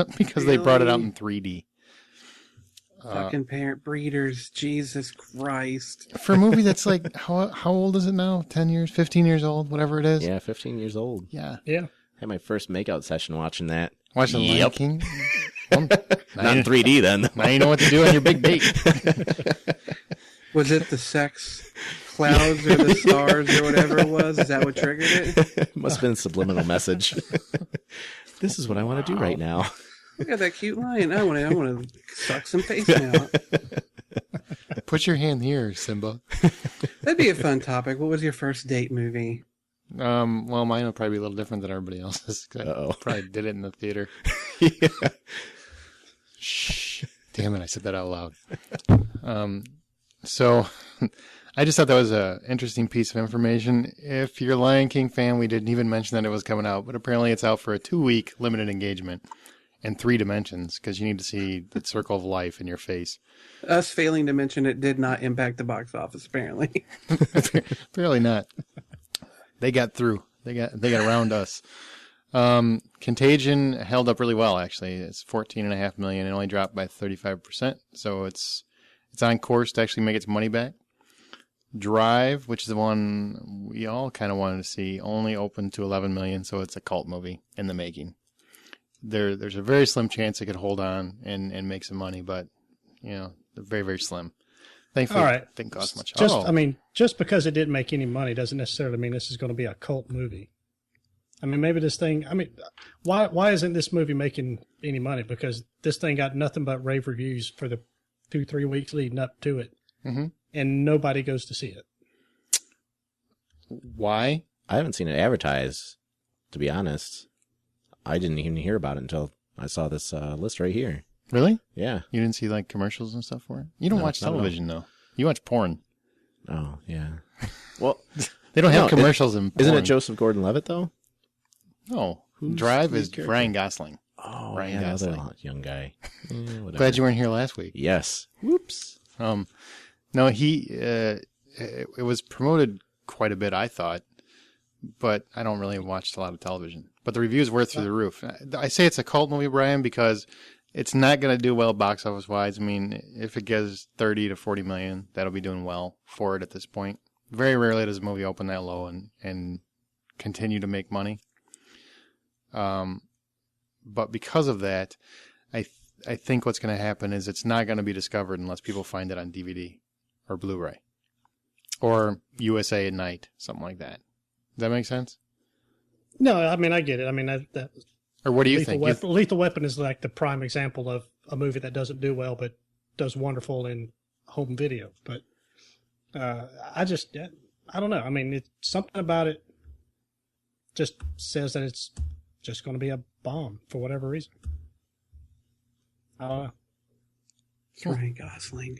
they brought it out in 3D. Fucking parent breeders, Jesus Christ! For a movie that's like, how old is it now? 10 years, 15 years old, whatever it is. Yeah, 15 years old. Yeah. Yeah. Had my first makeout session watching that. Watching Lion Yep. King. Well, Not in 3D then. now you know what to do on your big date. Was it the sex clouds or the stars or whatever it was? Is that what triggered it? Must have been a subliminal message. This is what I want to do right now. Look at that cute lion. I want to suck some face now. Put your hand here, Simba. That'd be a fun topic. What was your first date movie? Well, mine will probably be a little different than everybody else's. 'Cause I Uh-oh. probably did it in the theater. Yeah. Shh. Damn it, I said that out loud. So I just thought that was an interesting piece of information. If you're a Lion King fan, we didn't even mention that it was coming out, but apparently it's out for a 2-week limited engagement in 3 dimensions because you need to see the circle of life in your face. Us failing to mention it did not impact the box office, apparently. Apparently not. They got through. They got around us. Contagion held up really well, actually. It's 14.5 million. It only dropped by 35%. So it's on course to actually make its money back. Drive, which is the one we all kind of wanted to see, only opened to 11 million. So it's a cult movie in the making. There's a very slim chance it could hold on and make some money, but they're very, very slim. Thankfully, All right. it didn't cost much. Just because it didn't make any money doesn't necessarily mean this is going to be a cult movie. I mean, maybe this thing. I mean, why isn't this movie making any money? Because this thing got nothing but rave reviews for the 2-3 weeks leading up to it, Mm-hmm. and nobody goes to see it. Why? I haven't seen it advertised, to be honest. I didn't even hear about it until I saw this list right here. Really? Yeah. You didn't see like commercials and stuff for it? You don't watch not at all. television though. You watch porn. Oh, yeah. Well, They don't have commercials in porn. isn't it Joseph Gordon-Levitt, though? No. Who's Drive is character? Ryan Gosling. Oh, Ryan yeah, Gosling. another young guy. Whatever. Glad you weren't here last week. Yes. Whoops. No, it was promoted quite a bit, I thought, but I don't really watch a lot of television. But the reviews were through the roof. I say it's a cult movie, Brian, because it's not going to do well box office wise. I mean, if it gets 30 to 40 million, that'll be doing well for it at this point. Very rarely does a movie open that low and continue to make money. But because of that, I think what's going to happen is it's not going to be discovered unless people find it on DVD or Blu-ray or USA at Night, something like that. Does that make sense? No, I mean, I get it. I mean, that Or what do you think? Lethal Weapon is like the prime example of a movie that doesn't do well, but does wonderful in home video. But I don't know. I mean, it's something about it just says that it's just going to be a bomb for whatever reason. I don't know. It's Ryan Gosling.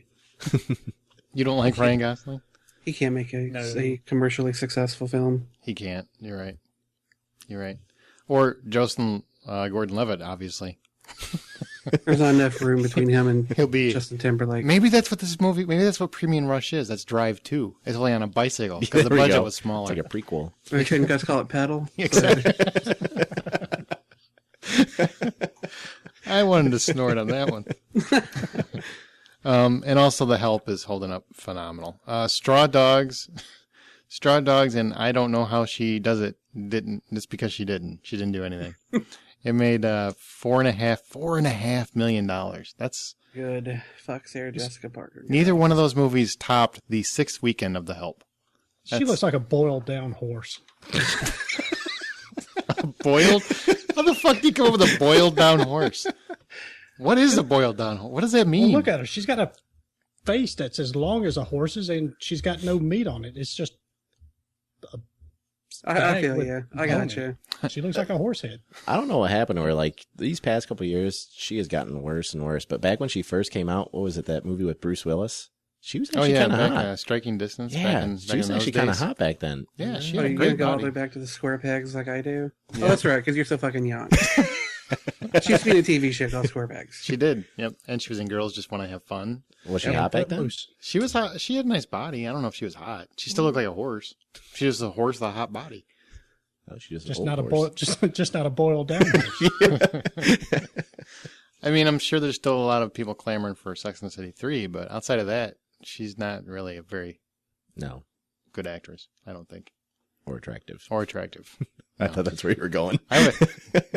You don't like Ryan Gosling? He can't make a commercially successful film. He can't. You're right. You're right. Or Joseph Gordon-Levitt, obviously. There's not enough room between him and He'll be Justin Timberlake. Maybe that's what this movie. Maybe that's what Premium Rush is. That's Drive 2. It's only on a bicycle because the There we budget go. was smaller. It's like a prequel. Or shouldn't guys call it Pedal? Exactly. I wanted to snort on that one. And also The Help is holding up phenomenal. Straw Dogs, and I don't know how she does it. Didn't. It's because she didn't. She didn't do anything. It made $4.5 million. That's Good. Fuck Sarah Jessica Parker. neither one of those movies topped the 6th weekend of The Help. She looks like a boiled down horse. Boiled? How the fuck do you come up with a boiled down horse? What is a boiled down horse? What does that mean? Well, look at her. She's got a face that's as long as a horse's, and she's got no meat on it. It's just. I feel you. I got you. She looks like a horse head. I don't know what happened to her. Like, these past couple of years, she has gotten worse and worse. But back when she first came out, what was it, that movie with Bruce Willis? She was actually kind of hot. Striking Distance. Yeah, she was actually kind of hot back then. Yeah, she Oh, had a you're great going to go all the way body. back to the square pegs like I do? Yeah. Oh, that's right, because you're so fucking young. She used to be in a TV show called Square Pegs. She did. Yep. And she was in Girls Just Want to Have Fun. Was she hot back then? Loose. She was hot. She had a nice body. I don't know if she was hot. She still looked like a horse. She was a horse with a hot body. Oh, she Just not just not a boiled down horse. I mean, I'm sure there's still a lot of people clamoring for Sex and the City 3, but outside of that, she's not really a very No, good actress, I don't think. or attractive. Or attractive. I thought that's where you were going. I didn't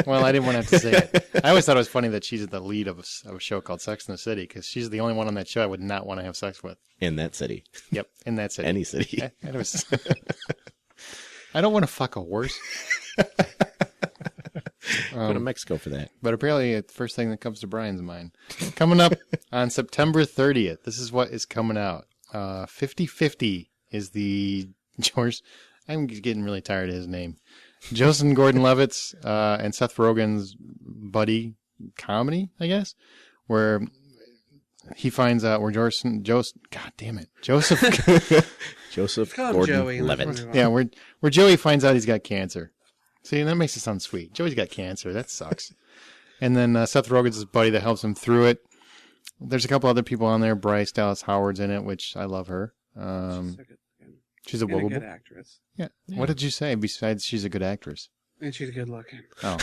want to have to say it. I always thought it was funny that she's the lead of a show called Sex and the City, because she's the only one on that show I would not want to have sex with. In that city. Yep, in that city. Any city. And it was... I don't want to fuck a horse. Go to Mexico for that. But apparently it's the first thing that comes to Brian's mind. Coming up on September 30th, this is what is coming out. 50-50 is the George... I'm getting really tired of his name. Joseph Gordon-Levitt's and Seth Rogen's buddy comedy, I guess, where he finds out where Joseph Joseph Call him Joey. Gordon-Levitt. yeah, where Joey finds out he's got cancer. See, that makes it sound sweet. Joey's got cancer. That sucks. And then Seth Rogen's his buddy that helps him through it. There's a couple other people on there. Bryce Dallas Howard's in it, which I love her. She's a good actress. Yeah. What did you say besides she's a good actress? And she's good looking. Oh,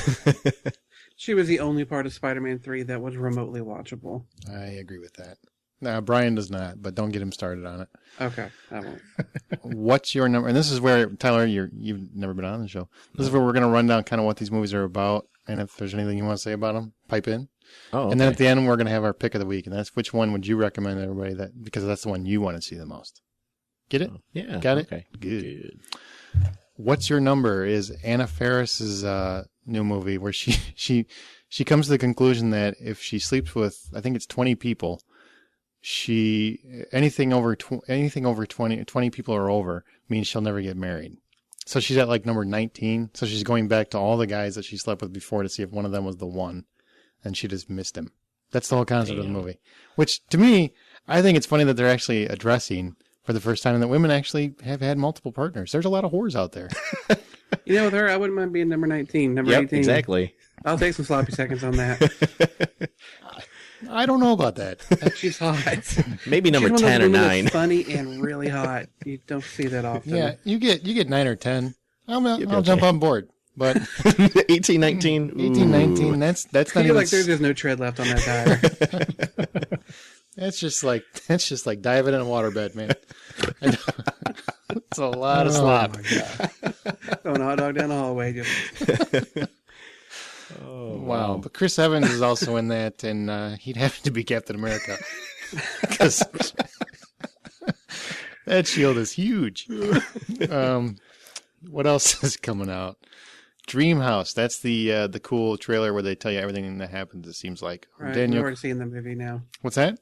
She was the only part of Spider-Man 3 that was remotely watchable. I agree with that. Brian does not, but don't get him started on it. Okay, I won't. What's your number? And this is where, Tyler, you've never been on the show. This is where we're going to run down kind of what these movies are about. And if there's anything you want to say about them, pipe in. Oh, okay. And then at the end, we're going to have our pick of the week. And that's which one would you recommend everybody because that's the one you want to see the most. Get it? Yeah. Got it? Okay. Good. What's Your Number is Anna Faris's new movie where she comes to the conclusion that if she sleeps with, I think it's 20 people, anything over 20 people or over means she'll never get married. So she's at like number 19. So she's going back to all the guys that she slept with before to see if one of them was the one, and she just missed him. That's the whole concept of the movie. Which to me, I think it's funny that they're actually addressing for the first time that women actually have had multiple partners. There's a lot of whores out there. With her, I wouldn't mind being number 19. Number 18. Exactly. I'll take some sloppy seconds on that. I don't know about that. She's hot. Maybe number She's 10 or 9. Funny and really hot. You don't see that often. Yeah, you get 9 or 10. I'll jump on board. But 18, 19. 18, 19, that's not I feel even... like there's just no tread left on that tire. That's just like diving in a waterbed, man. It's a lot of slop. Throwing a hot dog down the hallway. Just... Wow. But Chris Evans is also in that, and he'd have to be Captain America. Because that shield is huge. What else is coming out? Dreamhouse. That's the cool trailer where they tell you everything that happens, it seems like. Right, we've already seen the movie now. What's that?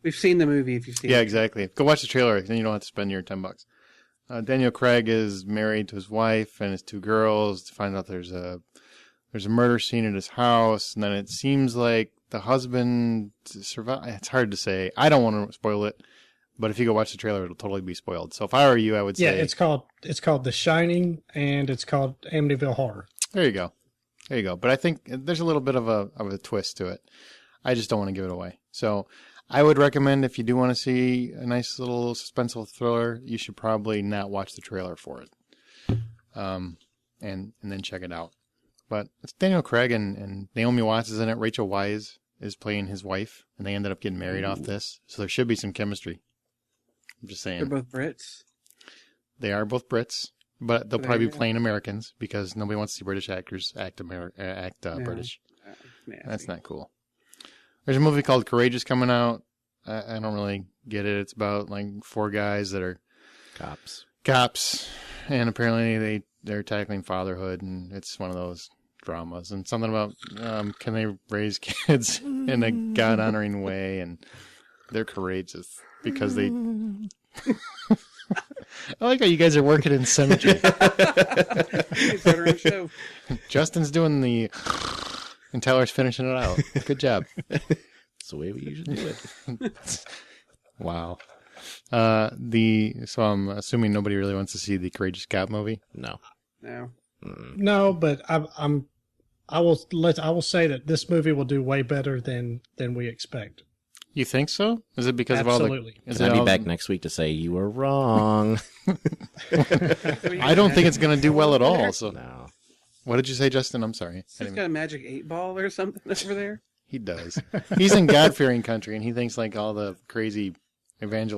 We've seen the movie if you've seen it. Yeah, exactly. Go watch the trailer, then you don't have to spend your $10. Daniel Craig is married to his wife and his 2 girls. To find out there's a murder scene at his house, and then it seems like the husband survived. It's hard to say. I don't want to spoil it, but if you go watch the trailer, it'll totally be spoiled. So if I were you, I would say... Yeah, it's called The Shining, and it's called Amityville Horror. There you go. But I think there's a little bit of a twist to it. I just don't want to give it away. So I would recommend, if you do want to see a nice little suspenseful thriller, you should probably not watch the trailer for it. And then check it out. But it's Daniel Craig and Naomi Watts is in it. Rachel Weisz is playing his wife, and they ended up getting married off this. So there should be some chemistry. I'm just saying. They're both Brits. They are both Brits, but they'll probably be playing Americans because nobody wants to see British actors act British. That's not cool. There's a movie called Courageous coming out. I don't really get it. It's about like 4 guys that are cops, and apparently they're tackling fatherhood, and it's one of those dramas, and something about can they raise kids in a God-honoring way, and they're courageous because they... I like how you guys are working in symmetry. Justin's doing the... and Tyler's finishing it out. Good job. That's the way we usually do it. Wow. So I'm assuming nobody really wants to see the Courageous Cop movie? No. No, but I will say that this movie will do way better than we expect. You think so? Is it because Absolutely. of all the... Can I be back next week to say you were wrong? I don't think it's going to do well at all. So No. What did you say, Justin? I'm sorry. He's got a magic 8-ball or something over there. He does. He's in God-fearing country, and he thinks like all the crazy fucking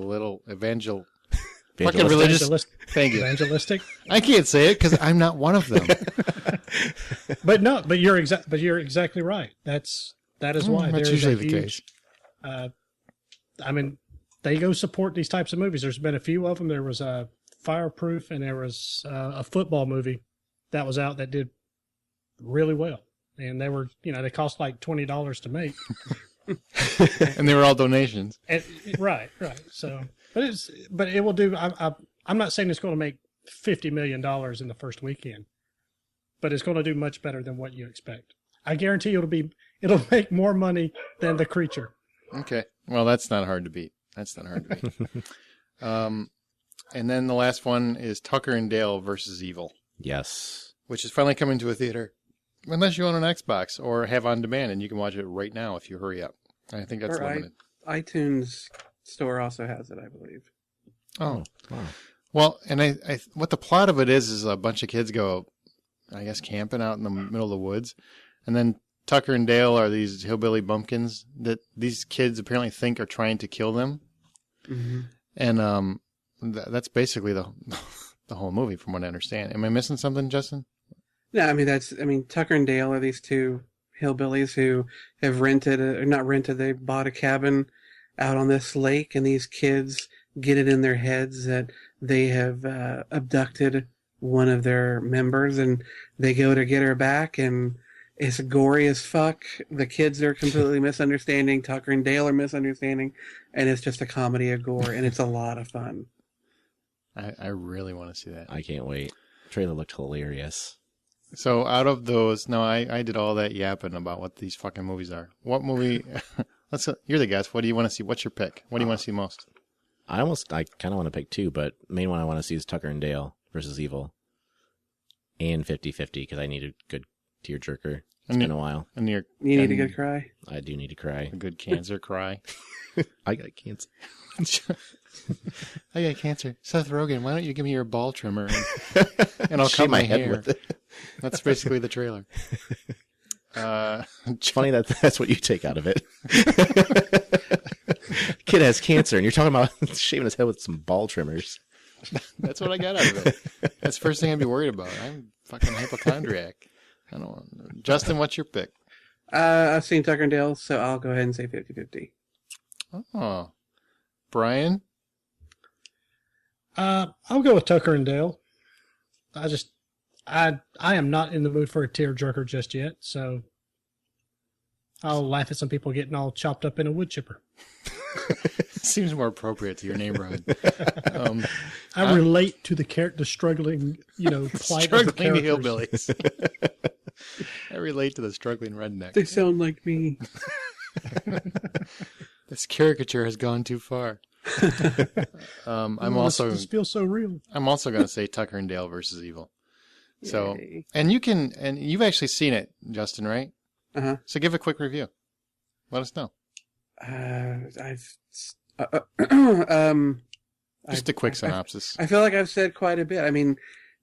religious. Thank you. Evangelistic. I can't say it because I'm not one of them. But you're exactly right. That is why that's usually the case. I mean, they go support these types of movies. There's been a few of them. There was a Fireproof, and there was a football movie that was out that did really well, and they were, they cost like $20 to make, and they were all donations. And, right. So, but it will do. I'm not saying it's going to make $50 million in the first weekend, but it's going to do much better than what you expect. I guarantee it'll make more money than The Creature. Okay, well that's not hard to beat. And then the last one is Tucker and Dale versus Evil. Yes. Which is finally coming to a theater. Unless you own an Xbox or have on demand, and you can watch it right now if you hurry up. I think that's limited. iTunes store also has it, I believe. Oh. Wow. Well, and what the plot of it is a bunch of kids go, I guess, camping out in the middle of the woods. And then Tucker and Dale are these hillbilly bumpkins that these kids apparently think are trying to kill them. Mm-hmm. And that's basically the whole movie, from what I understand. Am I missing something, Justin? No, I mean, Tucker and Dale are these 2 hillbillies who have they bought a cabin out on this lake, and these kids get it in their heads that they have abducted one of their members, and they go to get her back, and It's gory as fuck. The kids are completely misunderstanding. Tucker and Dale are misunderstanding. And it's just a comedy of gore, and it's a lot of fun. I really want to see that. I can't wait. The trailer looked hilarious. So out of those, no, I did all that yapping about what these fucking movies are. What movie? You're the guest. What do you want to see? What's your pick? What do you want to see most? I kind of want to pick two, but the main one I want to see is Tucker and Dale versus Evil. And 50-50, because I need a good tearjerker. It's been a while. And you need a good cry? I do need to cry. A good cancer cry. I got cancer. I got cancer. Seth Rogen, why don't you give me your ball trimmer and I'll cut my head hair. with it. That's basically the trailer. It's funny that that's what you take out of it. Kid has cancer, and you're talking about shaving his head with some ball trimmers. That's what I got out of it. That's the first thing I'd be worried about. I'm fucking hypochondriac. I don't want... Justin, what's your pick? I've seen Tucker and Dale, so I'll go ahead and say 50-50. Oh. Brian? I'll go with Tucker and Dale. I am not in the mood for a tearjerker just yet, so I'll laugh at some people getting all chopped up in a wood chipper. Seems more appropriate to your neighborhood. I relate to the struggling, plight of the characters. hillbillies. I relate to the struggling redneck. They sound like me. This caricature has gone too far. This feels so real. I'm also going to say Tucker and Dale versus Evil. So, Yay. and you've actually seen it, Justin, right? Uh-huh. So give a quick review. Let us know. Just a quick synopsis. I feel like I've said quite a bit. I mean,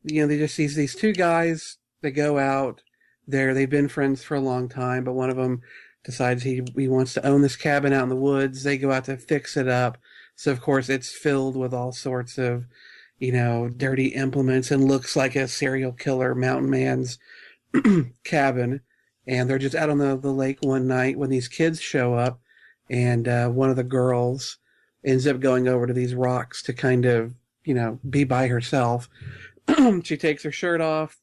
they just these two guys that go out there. They've been friends for a long time, but one of them decides he wants to own this cabin out in the woods. They go out to fix it up. So of course it's filled with all sorts of, dirty implements and looks like a serial killer mountain man's cabin. And they're just out on the lake one night when these kids show up, and one of the girls ends up going over to these rocks to kind of, be by herself. She takes her shirt off.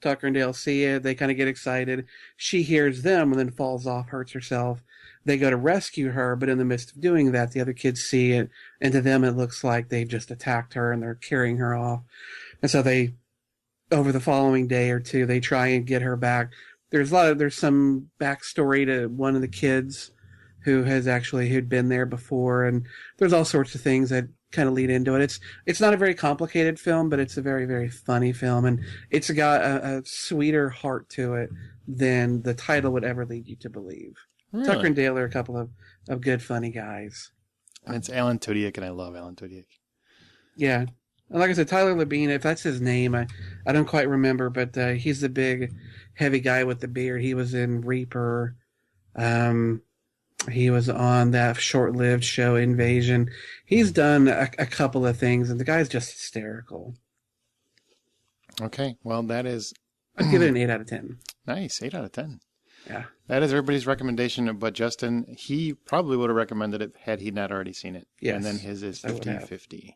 Tucker and Dale see it. They kind of get excited. She hears them and then falls off, hurts herself. They go to rescue her, but in the midst of doing that, the other kids see it, and to them it looks like they just attacked her and they're carrying her off. And so they, over the following day or two, they try and get her back. There's some backstory to one of the kids who'd been there before, and there's all sorts of things that kind of lead into it. It's not a very complicated film, but it's a very, very funny film, and it's got a sweeter heart to it than the title would ever lead you to believe. Really? Tucker and Dale are a couple of good, funny guys. And it's Alan Tudyk, and I love Alan Tudyk. Yeah. And like I said, Tyler Labine, if that's his name, I don't quite remember, but he's the big, heavy guy with the beard. He was in Reaper. He was on that short-lived show, Invasion. He's done a couple of things, and the guy's just hysterical. Okay, well, that is... I'd give it an 8 out of 10. Nice, 8 out of 10. Yeah. That is everybody's recommendation, but Justin, he probably would have recommended it had he not already seen it. Yes, and then his is I would have. 50-50.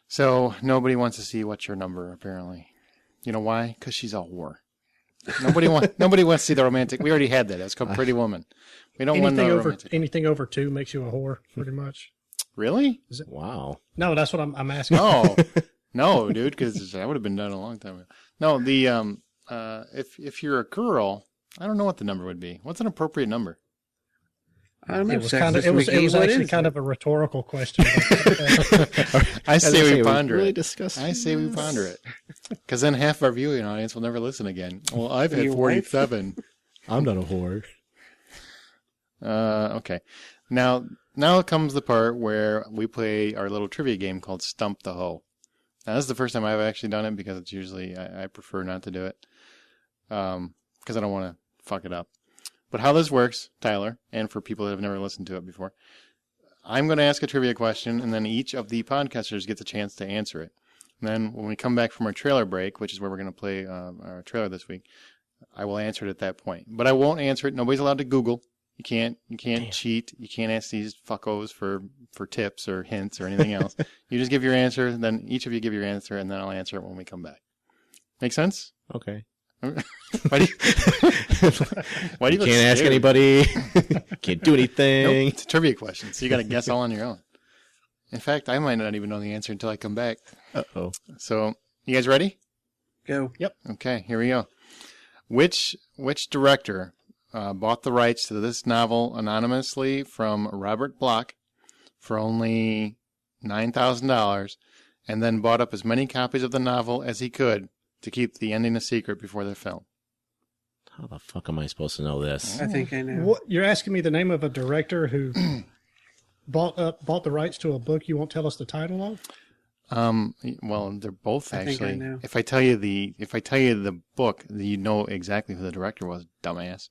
So nobody wants to see What's Your Number, apparently. You know why? Because she's a whore. Nobody wants to see the romantic. We already had that. It's called Pretty Woman. We don't want no romantic. Anything over 2 makes you a whore, pretty much. Really? Wow. No, that's what I'm asking. Oh, no, dude, because that would have been done a long time ago. No, the if you're a girl, I don't know what the number would be. What's an appropriate number? I don't know. It was actually kind of a rhetorical question. I say we ponder really it. Discuss I say we ponder it. Because then half our viewing audience will never listen again. Well, I've had 47. I'm not a whore. Okay. Now comes the part where we play our little trivia game called Stump the HO. Now, this is the first time I've actually done it because it's usually, I prefer not to do it. Because I don't want to fuck it up. But how this works, Tyler, and for people that have never listened to it before, I'm going to ask a trivia question, and then each of the podcasters gets a chance to answer it. And then when we come back from our trailer break, which is where we're going to play our trailer this week, I will answer it at that point. But I won't answer it. Nobody's allowed to Google. You can't cheat. You can't ask these fuckos for tips or hints or anything else. You just give your answer, then each of you give your answer, and then I'll answer it when we come back. Make sense? Okay. Why do you look Can't ask scared? anybody. Can't do anything. Nope, it's a trivia question, so you got to guess all on your own. In fact, I might not even know the answer until I come back. Uh-oh. So, you guys ready? Go. Yep. Okay, here we go. Which director bought the rights to this novel anonymously from Robert Bloch for only $9,000, and then bought up as many copies of the novel as he could to keep the ending a secret before the film? How the fuck am I supposed to know this? I think I know. What, you're asking me the name of a director who bought the rights to a book you won't tell us the title of? Well, they're both I think I actually. know. If I tell you the book, you know exactly who the director was, dumbass.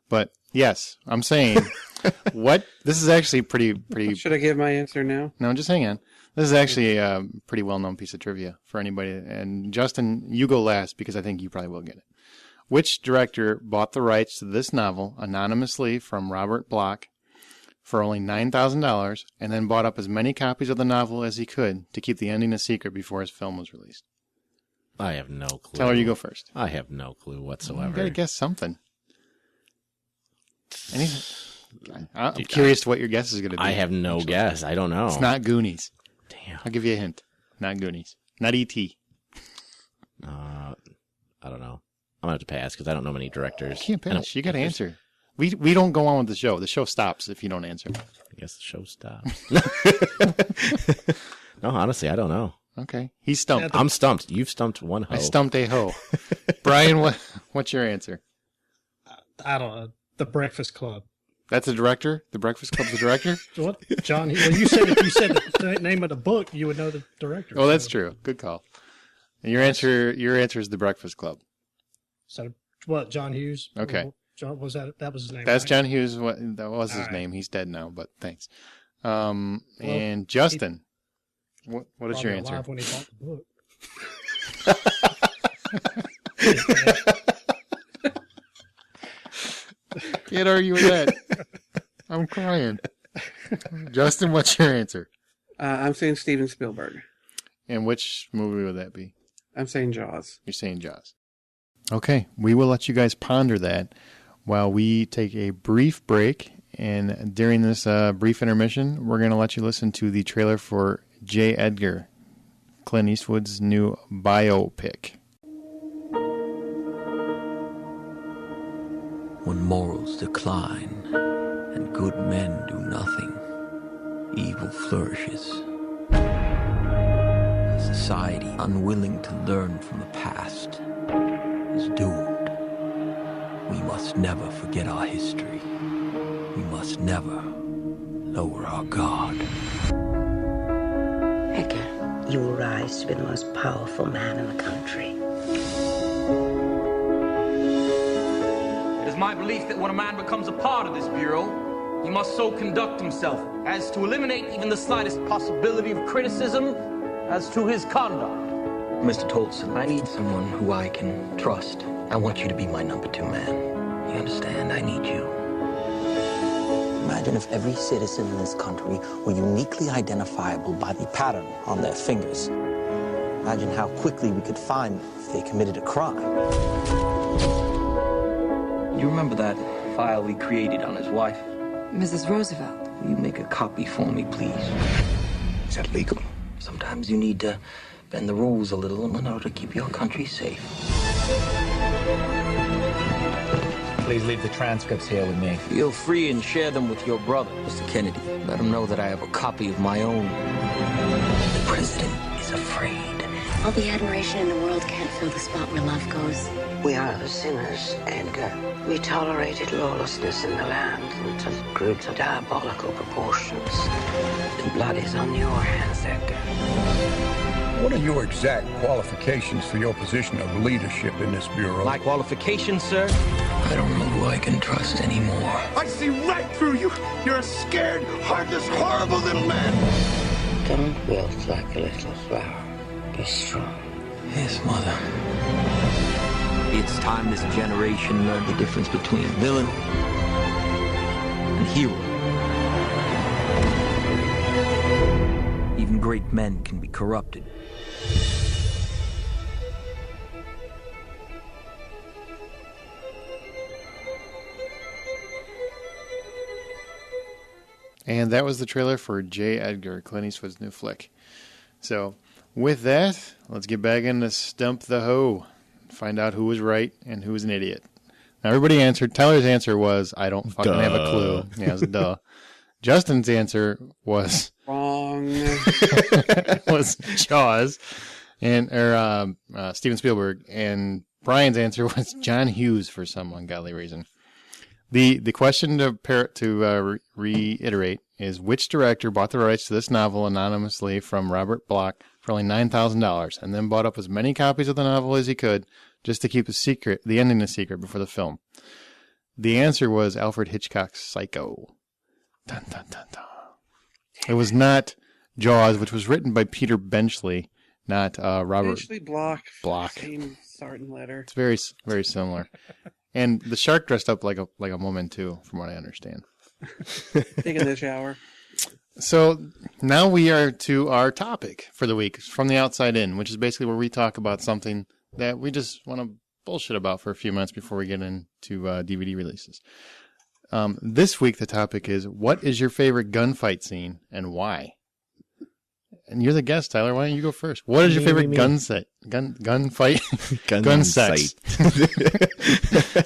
But yes, I'm saying what this is actually pretty. Should I give my answer now? No, just hang on. This is actually a pretty well-known piece of trivia for anybody. And Justin, you go last because I think you probably will get it. Which director bought the rights to this novel anonymously from Robert Bloch for only $9,000 and then bought up as many copies of the novel as he could to keep the ending a secret before his film was released? I have no clue. Tyler, you go first. I have no clue You whatsoever. gotta guess something. Anything? I'm curious to what your guess is going to be. I have no guess. I don't know. It's not Goonies. Damn. I'll give you a hint. Not Goonies. Not E.T. I don't know. I'm going to have to pass because I don't know many directors. You can't I don't- pass. You got to answer. We don't go on with the show. The show stops if you don't answer. I guess the show stops. No, honestly, I don't know. Okay. He's stumped. I'm stumped. You've stumped one hoe. I stumped a hoe. Brian, what's your answer? I don't know. The Breakfast Club. That's the director? The Breakfast Club's the director? What? John? Well, you said if you said the name of the book, you would know the director. Oh, that's true. Good call. And your answer is the Breakfast Club. So what? John Hughes. Okay. John was that? That was his name. That's right? John Hughes. That was his All right. name. He's dead now, but thanks. And Justin, what is your Probably answer? alive when he bought the book. Can't argue with that. I'm crying. Justin, what's your answer? I'm saying Steven Spielberg. And which movie would that be? I'm saying Jaws. You're saying Jaws. Okay, we will let you guys ponder that while we take a brief break. And during this brief intermission, we're going to let you listen to the trailer for J. Edgar, Clint Eastwood's new biopic. When morals decline and good men do nothing, evil flourishes. A society unwilling to learn from the past is doomed. We must never forget our history. We must never lower our guard. Edgar, you will rise to be the most powerful man in the country. It is my belief that when a man becomes a part of this bureau, he must so conduct himself as to eliminate even the slightest possibility of criticism as to his conduct. Mr. Tolson, I need someone who I can trust. I want you to be my number 2 man. You understand? I need you. Imagine if every citizen in this country were uniquely identifiable by the pattern on their fingers. Imagine how quickly we could find them if they committed a crime. You remember that file we created on his wife? Mrs. Roosevelt. Will you make a copy for me, please? Is that legal? Sometimes you need to bend the rules a little in order to keep your country safe. Please leave the transcripts here with me. Feel free and share them with your brother, Mr. Kennedy. Let him know that I have a copy of my own. The president is afraid. All the admiration in the world can't fill the spot where love goes. We are the sinners, Edgar. We tolerated lawlessness in the land until it grew to diabolical proportions. The blood is on your hands, Edgar. What are your exact qualifications for your position of leadership in this bureau? My qualifications, sir? I don't know who I can trust anymore. I see right through you. You're a scared, heartless, horrible little man. Don't wilt like a little flower. Be strong. Yes, Mother. It's time this generation learned the difference between villain and hero. Even great men can be corrupted. And that was the trailer for J. Edgar, Clint Eastwood's new flick. So, with that, let's get back into Stump the Ho. Find out who was right and who was an idiot. Now, everybody answered. Tyler's answer was, I don't fucking have a clue. Yeah, it was duh. Justin's answer was... Wrong. was Jaws. Or Steven Spielberg. And Brian's answer was John Hughes for some ungodly reason. The question to reiterate is, which director bought the rights to this novel anonymously from Robert Bloch for only $9,000 and then bought up as many copies of the novel as he could just to keep the ending a secret before the film? The answer was Alfred Hitchcock's Psycho. Dun, dun, dun, dun. It was not Jaws, which was written by Peter Benchley, not Robert Bloch. Same starting letter. It's very, very similar. And the shark dressed up like a woman too, from what I understand. Taking the shower. So now we are to our topic for the week, From the Outside In, which is basically where we talk about something that we just want to bullshit about for a few minutes before we get into DVD releases. This week the topic is, what is your favorite gunfight scene and why? And you're the guest, Tyler. Why don't you go first? What is your favorite gunfight? Gun sex.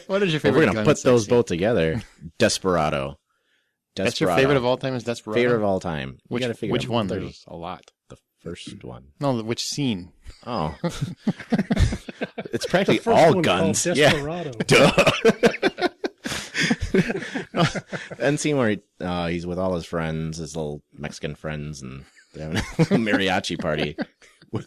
What is your favorite? We're gonna put those both together. Desperado. That's your favorite of all time? Is Desperado? Favorite of all time. Which one? There's a lot. The first one. No, which scene? Oh, it's practically all guns. Desperado. Yeah. Duh. End scene where he's with all his friends, his little Mexican friends, and they're having a little mariachi party. Was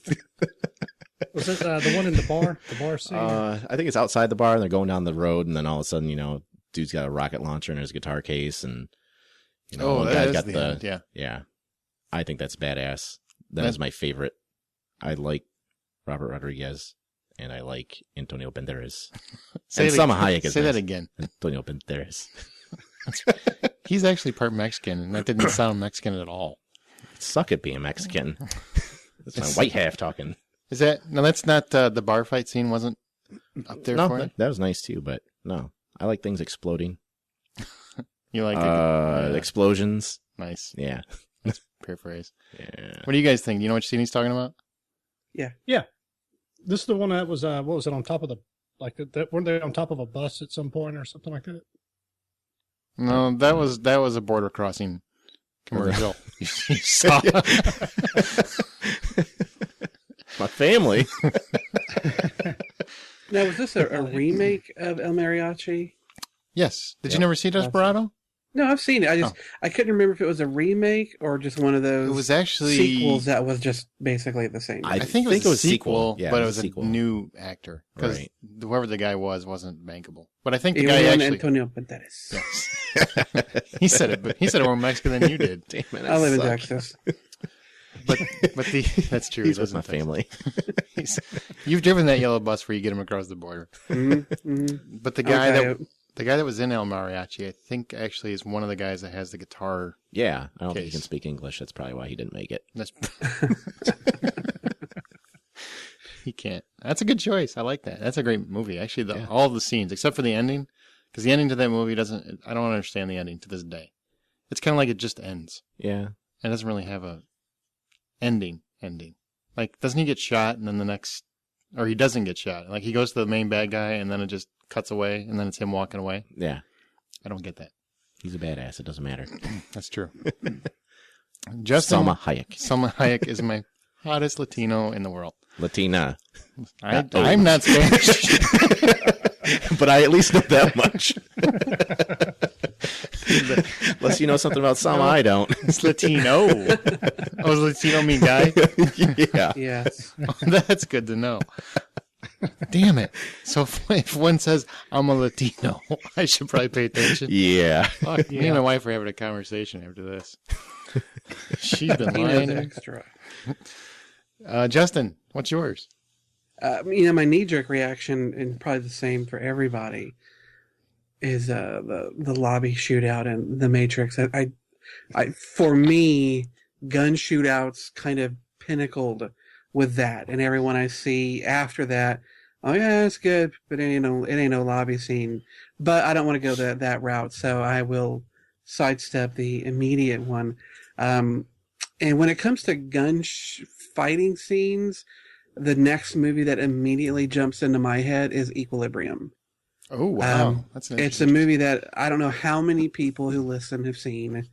it the one in the bar? The bar scene? I think it's outside the bar, and they're going down the road, and then all of a sudden, dude's got a rocket launcher in his guitar case, and one guy's got the end, yeah. I think that's badass. That is my favorite. I like Robert Rodriguez, and I like Antonio Banderas. And Salma Hayek is Say that again. Antonio Banderas. He's actually part Mexican, and that didn't sound Mexican at all. Suck at being Mexican. That's my white half talking. Is that no? That's not the bar fight scene. Wasn't up there for it. That was nice too, but no, I like things exploding. You like explosions? Nice. Yeah. That's paraphrase. Yeah. What do you guys think? You know which scene he's talking about? Yeah. This is the one that was what was it, on top of weren't they on top of a bus at some point or something like that? No, that was a border crossing commercial. You saw. My family. Now, was this a remake of El Mariachi? Yes. Did you never see Desperado? No, I've seen it. I couldn't remember if it was a remake or just one of those. It was actually sequels that was just basically the same. I think it was a sequel, yeah, but it was a new actor because whoever the guy wasn't bankable. But I think the guy actually Antonio Banderas. Yes. He said it more Mexican than you did. Damn it, I live in Texas. But that's true. He's with my family. You've driven that yellow bus where you get him across the border. Mm-hmm. But the guy that was in El Mariachi, I think actually is one of the guys that has the guitar. Yeah, I don't think he can speak English. That's probably why he didn't make it. He can't. That's a good choice. I like that. That's a great movie. Actually, all the scenes, except for the ending, because the ending to that movie I don't understand the ending to this day. It's kind of like it just ends. Yeah. It doesn't really have a ending. Like, doesn't he get shot and then or he doesn't get shot? Like, he goes to the main bad guy and then it just cuts away and then it's him walking away? Yeah. I don't get that. He's a badass. It doesn't matter. That's true. Salma Hayek. Salma Hayek is my hottest Latino in the world. Latina. I'm not Spanish. But I at least know that much. Unless you know something about Salma, I don't. It's Latino. Oh, does Latino mean guy? Yeah. Yes. Oh, that's good to know. Damn it. So if one says, I'm a Latino, I should probably pay attention. Yeah. Fuck, me and my wife are having a conversation after this. She's been lying. Extra. Justin, what's yours? My knee-jerk reaction, and probably the same for everybody, is the lobby shootout in The Matrix. For me, gun shootouts kind of pinnacled with that, and everyone I see after that, oh yeah, it's good, but it ain't no lobby scene. But I don't want to go that route, so I will sidestep the immediate one. And when it comes to fighting scenes, the next movie that immediately jumps into my head is Equilibrium. Oh, wow. It's a movie that I don't know how many people who listen have seen.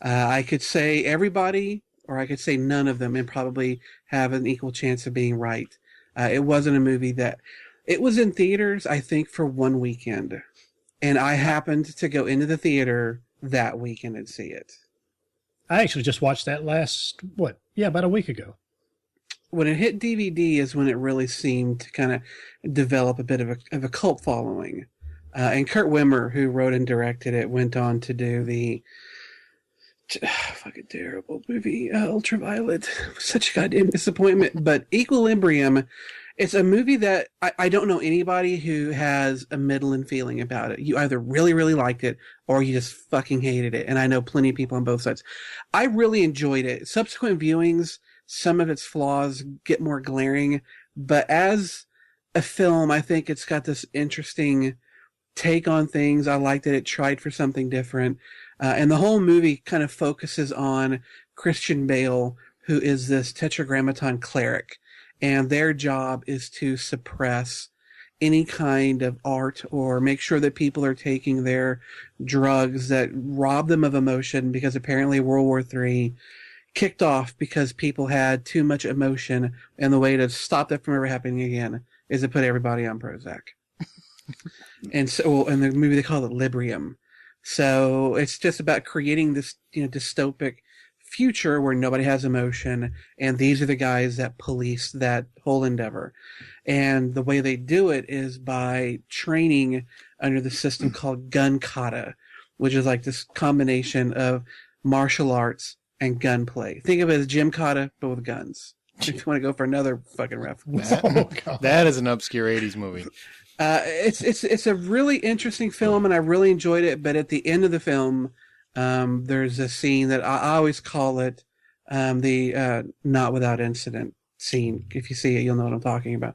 I could say everybody, or I could say none of them, and probably have an equal chance of being right. It wasn't a movie that... It was in theaters, I think, for one weekend. And I happened to go into the theater that weekend and see it. I actually just watched that about a week ago. When it hit DVD is when it really seemed to kind of develop a bit of a cult following. And Kurt Wimmer, who wrote and directed it, went on to do the fucking terrible movie, Ultraviolet. Such a goddamn disappointment. But Equilibrium, it's a movie that I don't know anybody who has a middling feeling about it. You either really, really liked it or you just fucking hated it. And I know plenty of people on both sides. I really enjoyed it. Subsequent viewings, some of its flaws get more glaring, but as a film, I think it's got this interesting take on things. I like that it tried for something different. And the whole movie kind of focuses on Christian Bale, who is this tetragrammaton cleric. And their job is to suppress any kind of art or make sure that people are taking their drugs that rob them of emotion, because apparently World War III kicked off because people had too much emotion, and the way to stop that from ever happening again is to put everybody on Prozac. And so in the movie they call it Librium. So it's just about creating this, dystopic future where nobody has emotion, and these are the guys that police that whole endeavor. And the way they do it is by training under the system called gun kata, which is like this combination of martial arts and gunplay. Think of it as gym kata, but with guns. If you want to go for another fucking reference. That is an obscure 80s movie. It's a really interesting film, and I really enjoyed it. But at the end of the film, there's a scene that I always call it the not without incident scene. If you see it, you'll know what I'm talking about.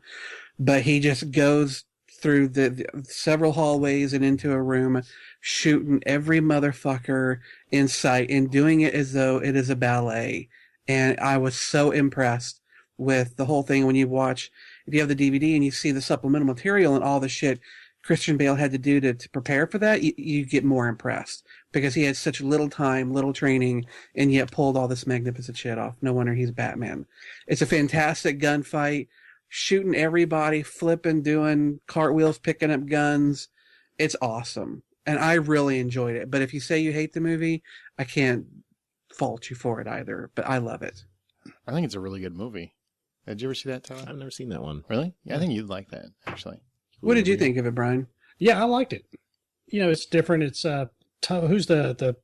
But he just goes through the several hallways and into a room, shooting every motherfucker in sight and doing it as though it is a ballet. And I was so impressed with the whole thing. When you watch, if you have the DVD and you see the supplemental material and all the shit Christian Bale had to do to prepare for that, you get more impressed, because he had such little time, little training, and yet pulled all this magnificent shit off. No wonder he's Batman. It's a fantastic gunfight, shooting everybody, flipping, doing cartwheels, picking up guns. It's awesome. And I really enjoyed it. But if you say you hate the movie, I can't fault you for it either. But I love it. I think it's a really good movie. Did you ever see that, Tyler? I've never seen that one. Really? Yeah, I think you'd like that, actually. What did you think of it, Brian? Yeah, I liked it. It's different. It's who's the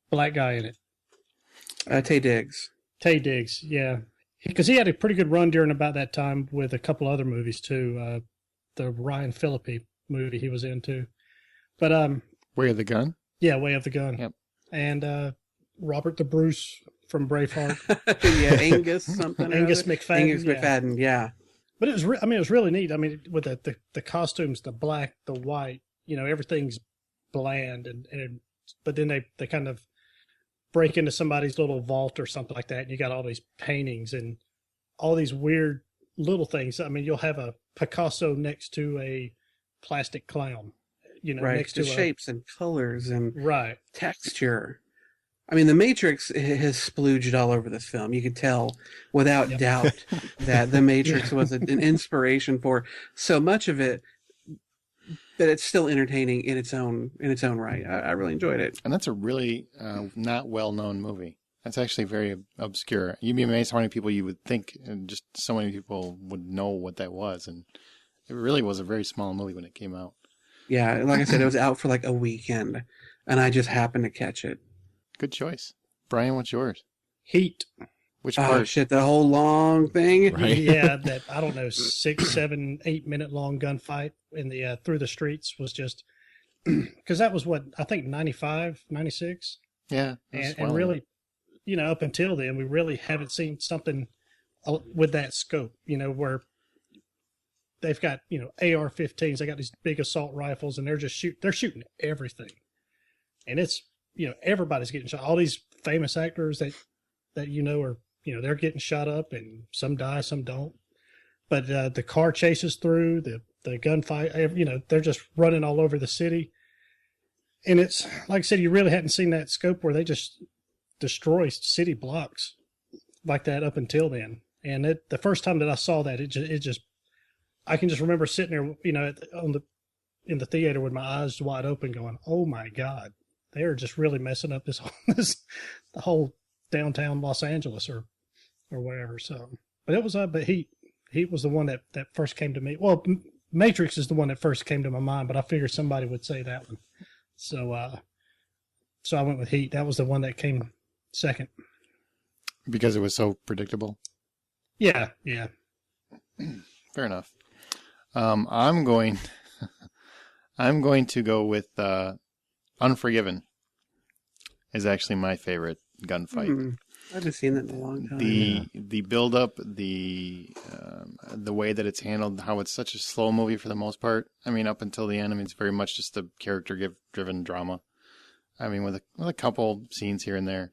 black guy in it? Taye Diggs. Taye Diggs, yeah. Because he had a pretty good run during about that time with a couple other movies, too. The Ryan Phillippe movie he was in, too. But Way of the Gun? Yeah, Way of the Gun. Yep. And Robert the Bruce from Braveheart. Yeah, Angus something. Angus McFadden. Angus McFadden, yeah. But it was, it was really neat. I mean, with the costumes, the black, the white, everything's bland, but then they kind of break into somebody's little vault or something like that, and you got all these paintings and all these weird little things. I mean, you'll have a Picasso next to a plastic clown, right, next the to shapes and colors and right texture. I mean, The Matrix has splooged all over this film. You could tell without doubt that The Matrix was an inspiration for so much of it, but it's still entertaining in its own right. I really enjoyed it. And that's a really not well-known movie. That's actually very obscure. You'd be amazed how many people you would think, and just so many people would know what that was. And it really was a very small movie when it came out. Yeah, like I said, it was out for like a weekend, and I just happened to catch it. Good choice. Brian, what's yours? Heat. Which part? Oh, shit, the whole long thing? Right. Yeah, that, I don't know, 6, 7, 8 minute long gunfight in the through the streets was just, because that was what, I think 95, 96? Yeah. And really, up until then, we really haven't seen something with that scope, where they've got, AR-15s, they got these big assault rifles, and they're shooting everything. And it's everybody's getting shot. All these famous actors that are, they're getting shot up, and some die, some don't. But the car chases through, the gunfight, they're just running all over the city. And it's, like I said, you really hadn't seen that scope where they just destroy city blocks like that up until then. And the first time that I saw that, I can just remember sitting there, in the theater with my eyes wide open going, oh my God, they are just really messing up the whole downtown Los Angeles or whatever. So, but Heat was the one that first came to me. Well, Matrix is the one that first came to my mind, but I figured somebody would say that one. So I went with Heat. That was the one that came second. Because it was so predictable? Yeah. Fair enough. I'm going to go with Unforgiven is actually my favorite gunfight. I haven't seen that in a long time. The build up, the way that it's handled, how it's such a slow movie for the most part. I mean, up until the end, I mean, it's very much just a character-driven drama. I mean, with a couple scenes here and there,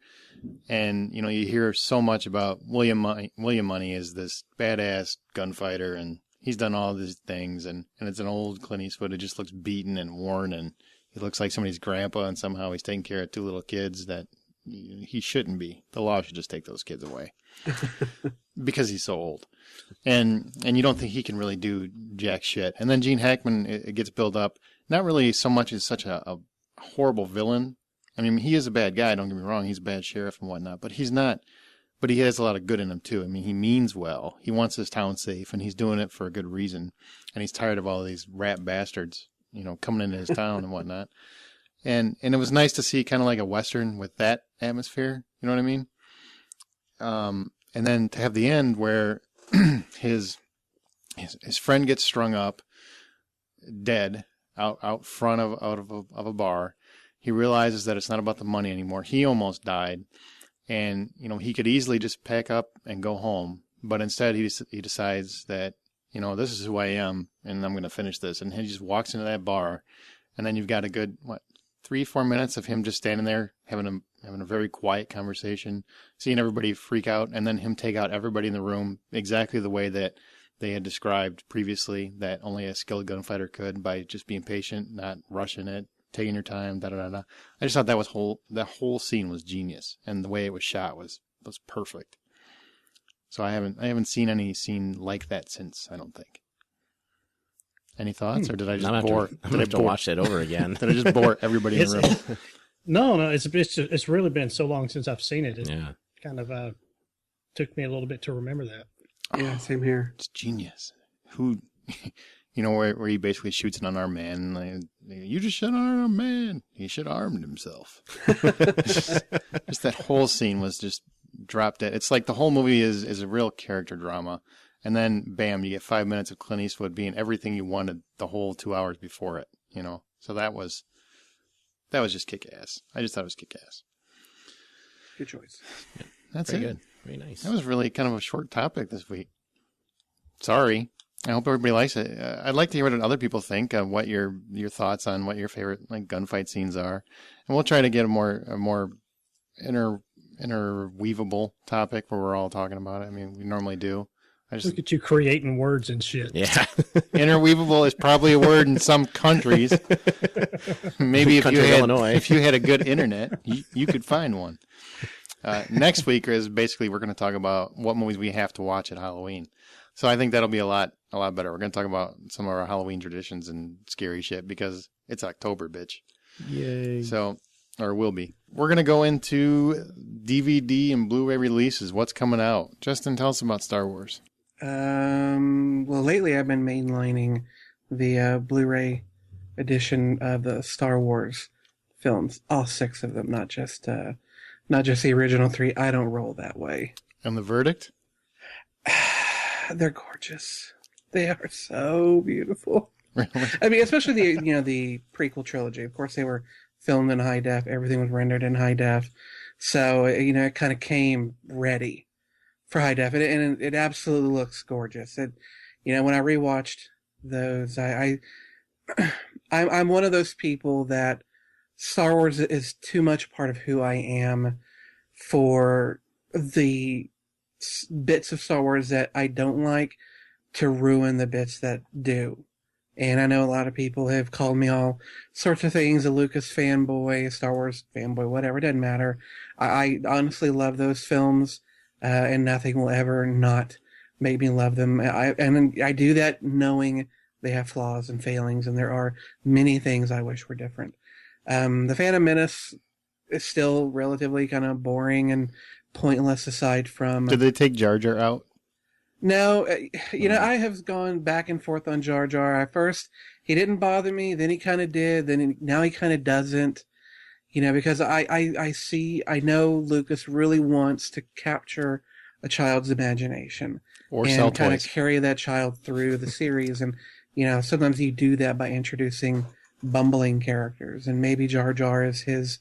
and you hear so much about William Money. William Money is this badass gunfighter, and he's done all these things, and it's an old Clint Eastwood who just looks beaten and worn, and he looks like somebody's grandpa, and somehow he's taking care of two little kids that he shouldn't be. The law should just take those kids away because he's so old. And you don't think he can really do jack shit. And then Gene Hackman, it gets built up, not really so much as such a horrible villain. I mean, he is a bad guy, don't get me wrong. He's a bad sheriff and whatnot, but he's not. But he has a lot of good in him, too. I mean, he means well. He wants his town safe, and he's doing it for a good reason. And he's tired of all these rat bastards, coming into his town and whatnot. And it was nice to see kind of like a Western with that atmosphere. You know what I mean? And then to have the end where his friend gets strung up, dead, out front of a bar. He realizes that it's not about the money anymore. He almost died. And, he could easily just pack up and go home. But instead, he decides that, this is who I am, and I'm going to finish this. And he just walks into that bar. And then you've got a good, 3-4 minutes of him just standing there having a very quiet conversation, seeing everybody freak out, and then him take out everybody in the room exactly the way that they had described previously, that only a skilled gunfighter could, by just being patient, not rushing it, taking your time, da-da-da-da. I just thought that whole scene was genius, and the way it was shot was perfect. So I haven't seen any scene like that since, I don't think. Any thoughts, or did I just bore? I'm gonna have to watch that over again. Did I just bore everybody in the room? No, it's really been so long since I've seen it. It kind of took me a little bit to remember that. Yeah, same here. It's genius. Who, where he basically shoots an unarmed man. Like, you just shot an unarmed man. He should have armed himself. just that whole scene was just dropped dead. It's like the whole movie is a real character drama. And then, bam, you get 5 minutes of Clint Eastwood being everything you wanted the whole 2 hours before it, So that was just kick-ass. I just thought it was kick-ass. Good choice. Yeah, that's Very it. Good. Very nice. That was really kind of a short topic this week. Sorry. I hope everybody likes it. I'd like to hear what other people think, what your thoughts on what your favorite gunfight scenes are. And we'll try to get a more interweavable topic where we're all talking about it. I mean, we normally do. Look at you creating words and shit. Yeah. Interweavable is probably a word in some countries. Maybe if you had a good internet, you could find one. Next week is basically we're going to talk about what movies we have to watch at Halloween. So I think that'll be a lot better. We're going to talk about some of our Halloween traditions and scary shit because it's October, bitch. Yay. So, or will be. We're going to go into DVD and Blu-ray releases. What's coming out? Justin, tell us about Star Wars. Well, lately I've been mainlining the Blu-ray edition of the Star Wars films, all 6 of them, not just the original 3. I don't roll that way. And the verdict? They're gorgeous. They are so beautiful. Really? I mean, especially the prequel trilogy. Of course, they were filmed in high def. Everything was rendered in high def. So, it kind of came ready for high def, and it absolutely looks gorgeous. When I rewatched those, I'm one of those people that Star Wars is too much part of who I am for the bits of Star Wars that I don't like to ruin the bits that do. And I know a lot of people have called me all sorts of things, a Lucas fanboy, Star Wars fanboy, whatever, it doesn't matter. I honestly love those films, and nothing will ever not make me love them. And I do that knowing they have flaws and failings, and there are many things I wish were different. The Phantom Menace is still relatively kind of boring and pointless aside from... Did they take Jar Jar out? No, I have gone back and forth on Jar Jar. At first, he didn't bother me, then he kind of did, now he kind of doesn't. Because I know Lucas really wants to capture a child's imagination. Or sell and kind of toys. carry that child through the series. And, sometimes you do that by introducing bumbling characters. And maybe Jar Jar is his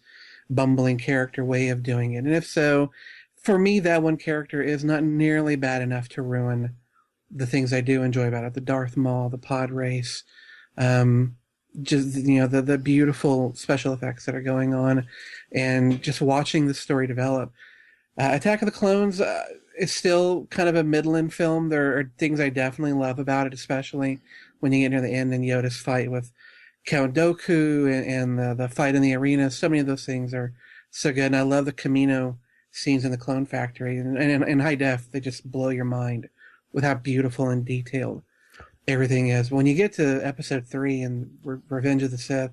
bumbling character way of doing it. And if so, for me, that one character is not nearly bad enough to ruin the things I do enjoy about it. The Darth Maul, the pod race, just, the beautiful special effects that are going on, and just watching the story develop. Attack of the Clones is still kind of a middling film. There are things I definitely love about it, especially when you get near the end and Yoda's fight with Count Dooku and the fight in the arena. So many of those things are so good. And I love the Camino scenes in the Clone Factory. And in high def, they just blow your mind with how beautiful and detailed everything is. When you get to Episode 3 and Revenge of the Sith,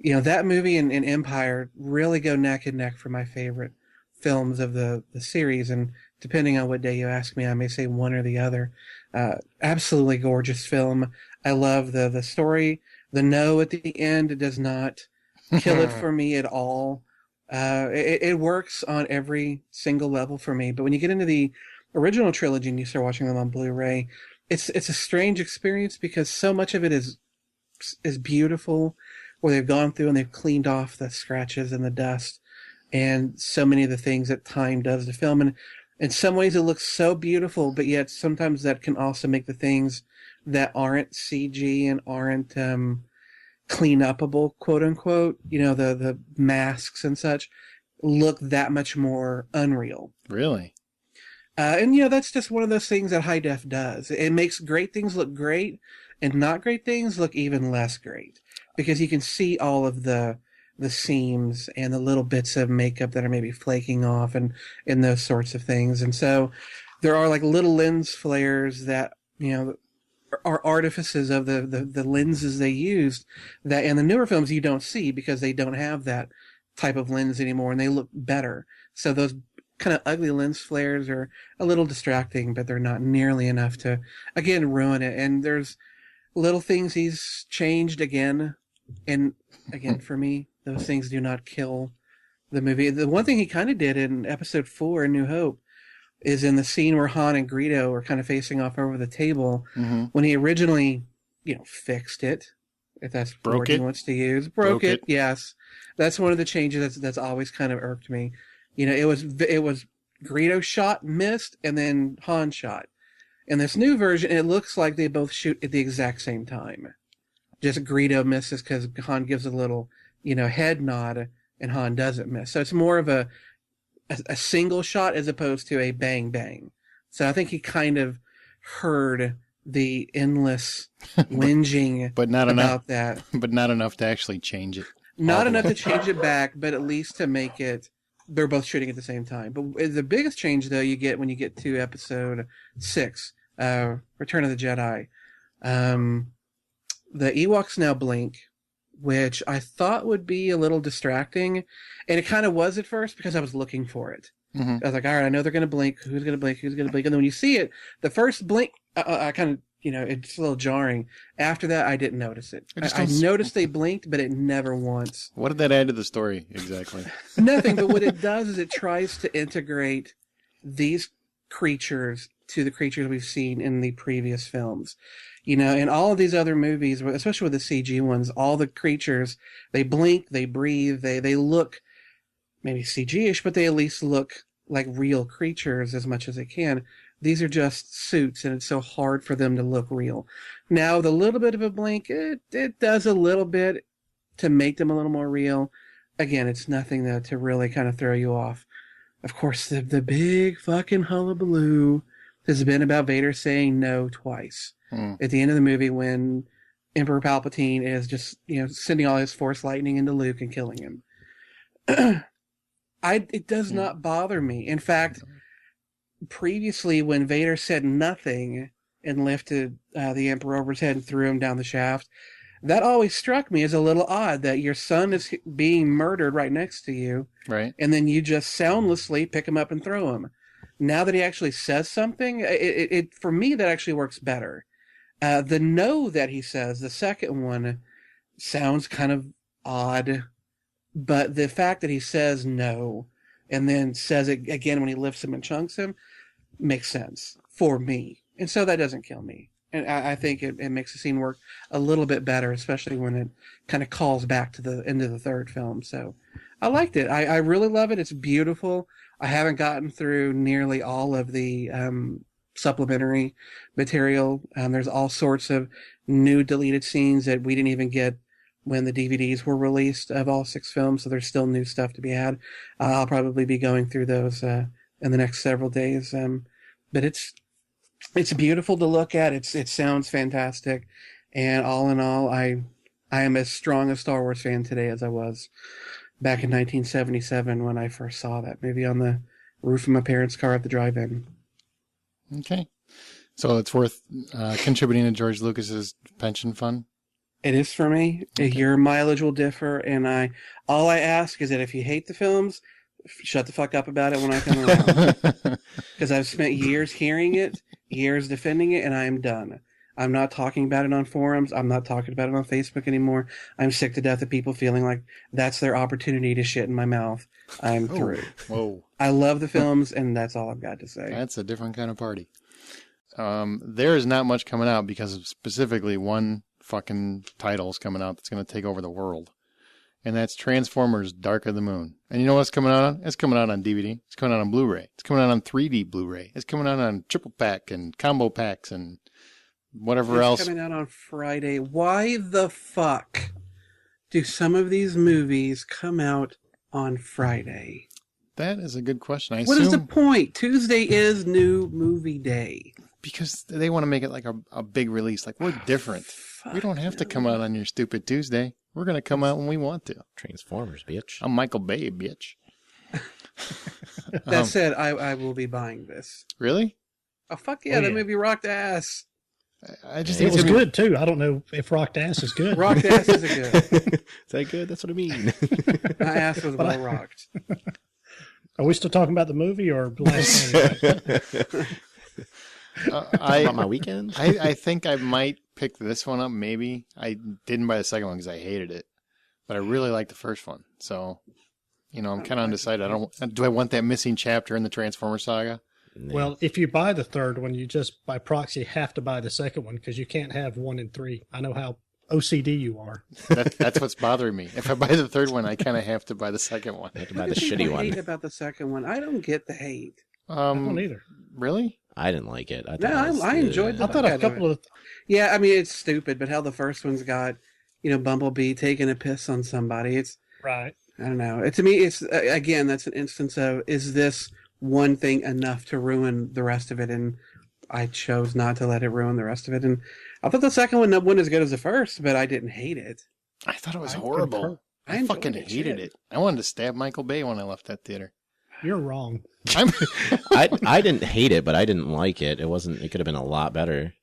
that movie and Empire really go neck and neck for my favorite films of the series. And depending on what day you ask me, I may say one or the other. Absolutely gorgeous film. I love the story. The no at the end, it does not kill it for me at all. It works on every single level for me. But when you get into the original trilogy and you start watching them on Blu-ray, it's a strange experience because so much of it is beautiful, where they've gone through and they've cleaned off the scratches and the dust and so many of the things that time does to film. And in some ways it looks so beautiful, but yet sometimes that can also make the things that aren't CG and aren't clean upable, quote unquote, the masks and such, look that much more unreal. Really? And that's just one of those things that high def does. It makes great things look great and not great things look even less great, because you can see all of the seams and the little bits of makeup that are maybe flaking off and those sorts of things. And so there are like little lens flares that, are artifices of the lenses they used that in the newer films you don't see because they don't have that type of lens anymore and they look better. So those kind of ugly lens flares are a little distracting, but they're not nearly enough to, again, ruin it. And there's little things he's changed again. And again, for me, those things do not kill the movie. The one thing he kind of did in Episode 4, A New Hope, is in the scene where Han and Greedo are kind of facing off over the table. Mm-hmm. When he originally, fixed it, if that's the word he wants to use. Broke it, yes. That's one of the changes that's always kind of irked me. It was Greedo shot, missed, and then Han shot. In this new version, it looks like they both shoot at the exact same time. Just Greedo misses because Han gives a little, head nod, and Han doesn't miss. So it's more of a single shot as opposed to a bang bang. So I think he kind of heard the endless whinging but not about enough, that. But not enough to actually change it. Not enough to change it back, but at least to make it, they're both shooting at the same time. But the biggest change, though, you get when you get to Episode 6, Return of the Jedi. The Ewoks now blink, which I thought would be a little distracting. And it kind of was at first because I was looking for it. Mm-hmm. I was like, all right, I know they're going to blink. Who's going to blink? Who's going to blink? And then when you see it, the first blink, I kind of, it's a little jarring. After that, I didn't notice it. I noticed they blinked, but it never once. What did that add to the story exactly? Nothing, but what it does is it tries to integrate these creatures to the creatures we've seen in the previous films. In all of these other movies, especially with the CG ones, all the creatures, they blink, they breathe, they look maybe CG-ish, but they at least look like real creatures as much as they can. These are just suits, and it's so hard for them to look real. Now, the little bit of a blink, it does a little bit to make them a little more real, again, it's nothing to really kind of throw you off. Of course, the big fucking hullabaloo has been about Vader saying no twice. At the end of the movie when Emperor Palpatine is just, sending all his Force lightning into Luke and killing him. It does not bother me. In fact, previously when Vader said nothing and lifted the Emperor over his head and threw him down the shaft, that always struck me as a little odd that your son is being murdered right next to you. Right. And then you just soundlessly pick him up and throw him. Now that he actually says something, it for me, that actually works better. The no that he says, the second one, sounds kind of odd. But the fact that he says no and then says it again when he lifts him and chunks him makes sense for me. And so that doesn't kill me. And I think it makes the scene work a little bit better, especially when it kind of calls back to the end of the third film. So I liked it. I really love it. It's beautiful. I haven't gotten through nearly all of the supplementary material. There's all sorts of new deleted scenes that we didn't even get when the DVDs were released of all 6 films. So there's still new stuff to be had. I'll probably be going through those in the next several days. But it's beautiful to look at. It sounds fantastic. And all in all, I am as strong a Star Wars fan today as I was back in 1977 when I first saw that movie on the roof of my parents' car at the drive-in. Okay. So it's worth contributing to George Lucas's pension fund? It is for me. Okay. Your mileage will differ, and all I ask is that if you hate the films, shut the fuck up about it when I come around. Because I've spent years hearing it, years defending it, and I am done. I'm not talking about it on forums. I'm not talking about it on Facebook anymore. I'm sick to death of people feeling like that's their opportunity to shit in my mouth. I'm through. Whoa. I love the films, and that's all I've got to say. That's a different kind of party. There is not much coming out because of specifically one fucking title's coming out that's going to take over the world. And that's Transformers Dark of the Moon. And you know what's coming out on? It's coming out on DVD. It's coming out on Blu-ray. It's coming out on 3D Blu-ray. It's coming out on triple pack and combo packs and whatever else. It's coming out on Friday. Why the fuck do some of these movies come out on Friday? That is a good question. What is the point? Tuesday is new movie day. Because they want to make it like a big release. Like, we're different. We don't have to come out on your stupid Tuesday. We're going to come out when we want to. Transformers, bitch. I'm Michael Bay, bitch. That said, I will be buying this. Really? Oh, fuck yeah, that movie rocked ass. I just think it was good, too. I don't know if rocked ass is good. Rocked ass is good. Is that good? That's what I mean. My ass was well rocked. Are we still talking about the movie or last time? About my weekend? I think I might pick this one up, maybe. I didn't buy the second one because I hated it. But I really liked the first one. So, I'm kind of undecided. Do I want that missing chapter in the Transformers saga? Well, if you buy the third one, you just, by proxy, have to buy the second one because you can't have 1 and 3. I know how OCD you are. That's what's bothering me. If I buy the third one, I kind of have to buy the second one. I have to buy the shitty one. Hate about the second one. I don't get the hate. I don't either. Really? I didn't like it. I enjoyed the I thought a couple of... Yeah, I mean, it's stupid, but how the first one's got, Bumblebee taking a piss on somebody. It's right. I don't know. To me, it's, again, that's an instance of, is this one thing enough to ruin the rest of it? And I chose not to let it ruin the rest of it. And I thought the second one wasn't as good as the first, but I didn't hate it. I thought it was horrible. I fucking hated it. I wanted to stab Michael Bay when I left that theater. You're wrong. I didn't hate it, but I didn't like it. It could have been a lot better.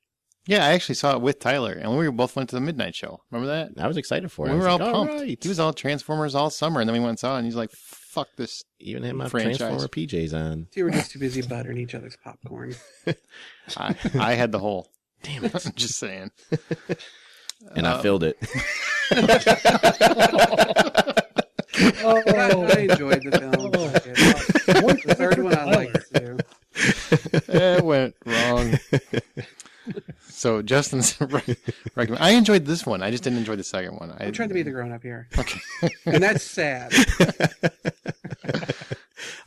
Yeah, I actually saw it with Tyler, and we both went to the midnight show. Remember that? I was excited for it. We were all pumped. Right. He was all Transformers all summer, and then we went and saw it, and he's like, fuck this Even had my franchise. Transformer PJs on. You were just too busy buttering each other's popcorn. I had the hole. Damn it. I'm just saying. And I filled it. I enjoyed the film. The third one I liked too. It went wrong. So Justin's recommend. I enjoyed this one. I just didn't enjoy the second one. I'm trying to be the grown up here. Okay. And that's sad.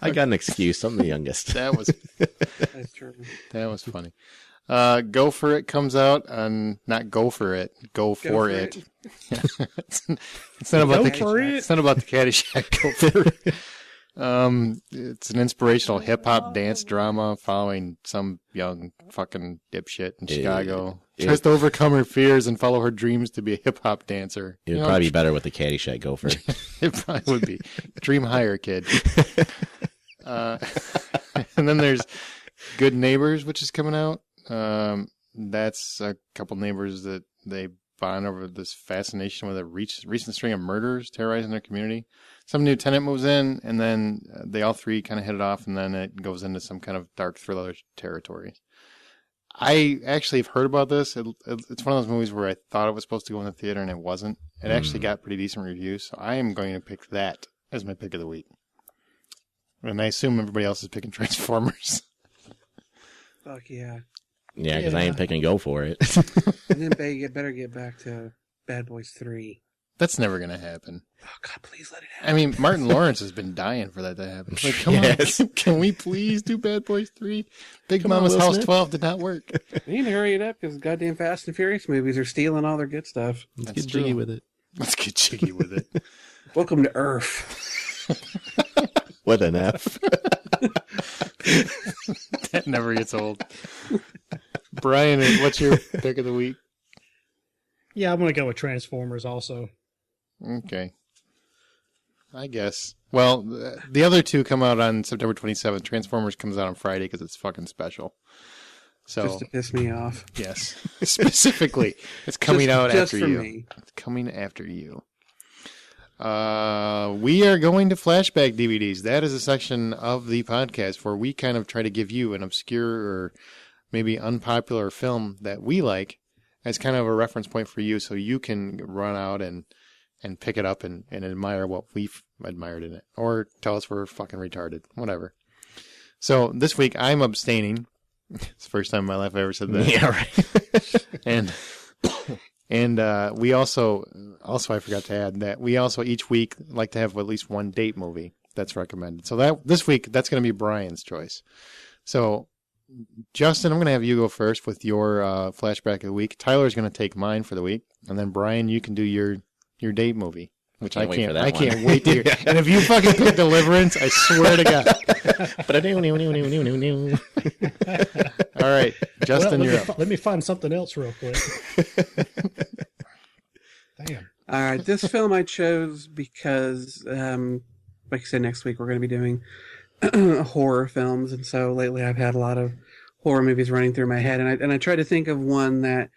I got an excuse. I'm the youngest. That's true. That was funny. Go For It comes out on, not Go For It, Go For It. It's not about it's not about the Caddyshack. Go For It. It's an inspirational hip-hop dance drama following some young fucking dipshit in Chicago. Tries to overcome her fears and follow her dreams to be a hip-hop dancer. It would probably be better with the Caddyshack Gopher. It probably would be. Dream higher, kid. And then there's Good Neighbors, which is coming out. That's a couple neighbors that they bond over this fascination with a recent string of murders terrorizing their community. Some new tenant moves in, and then they all three kind of hit it off, and then it goes into some kind of dark thriller territory. I actually have heard about this. It's one of those movies where I thought it was supposed to go in the theater, and it wasn't. It actually got pretty decent reviews, so I am going to pick that as my pick of the week. And I assume everybody else is picking Transformers. Fuck yeah. Yeah, because I ain't picking Go For It. And then better get back to Bad Boys 3. That's never going to happen. Oh, God, please let it happen. I mean, Martin Lawrence has been dying for that to happen. Like, come on, can we please do Bad Boys 3? Big Mama's House 12 did not work. We need to hurry it up because goddamn Fast and Furious movies are stealing all their good stuff. Let's get jiggy with it. Let's get jiggy with it. Welcome to Earth. With an F. That never gets old. Brian, what's your pick of the week? Yeah, I'm going to go with Transformers also. Okay. I guess. Well, the other two come out on September 27th. Transformers comes out on Friday because it's fucking special. So, just to piss me off. Yes. Specifically. It's coming out just after for you. Me. It's coming after you. We are going to flashback DVDs. That is a section of the podcast where we kind of try to give you an obscure or maybe unpopular film that we like as kind of a reference point for you so you can run out and pick it up and admire what we've admired in it. Or tell us we're fucking retarded. Whatever. So this week I'm abstaining. It's the first time in my life I ever said that. Yeah, right. And we also I forgot to add that we also each week like to have at least one date movie that's recommended. So that this week that's going to be Brian's choice. So Justin, I'm going to have you go first with your flashback of the week. Tyler's going to take mine for the week, and then Brian, you can do your date movie, which I can't wait to hear. And if you fucking pick Deliverance, I swear to God. All right, Justin, you're up. Let me find something else real quick. Damn. All right, this film I chose because, like I said, next week we're going to be doing horror films, and so lately I've had a lot of horror movies running through my head, and I tried to think of one that,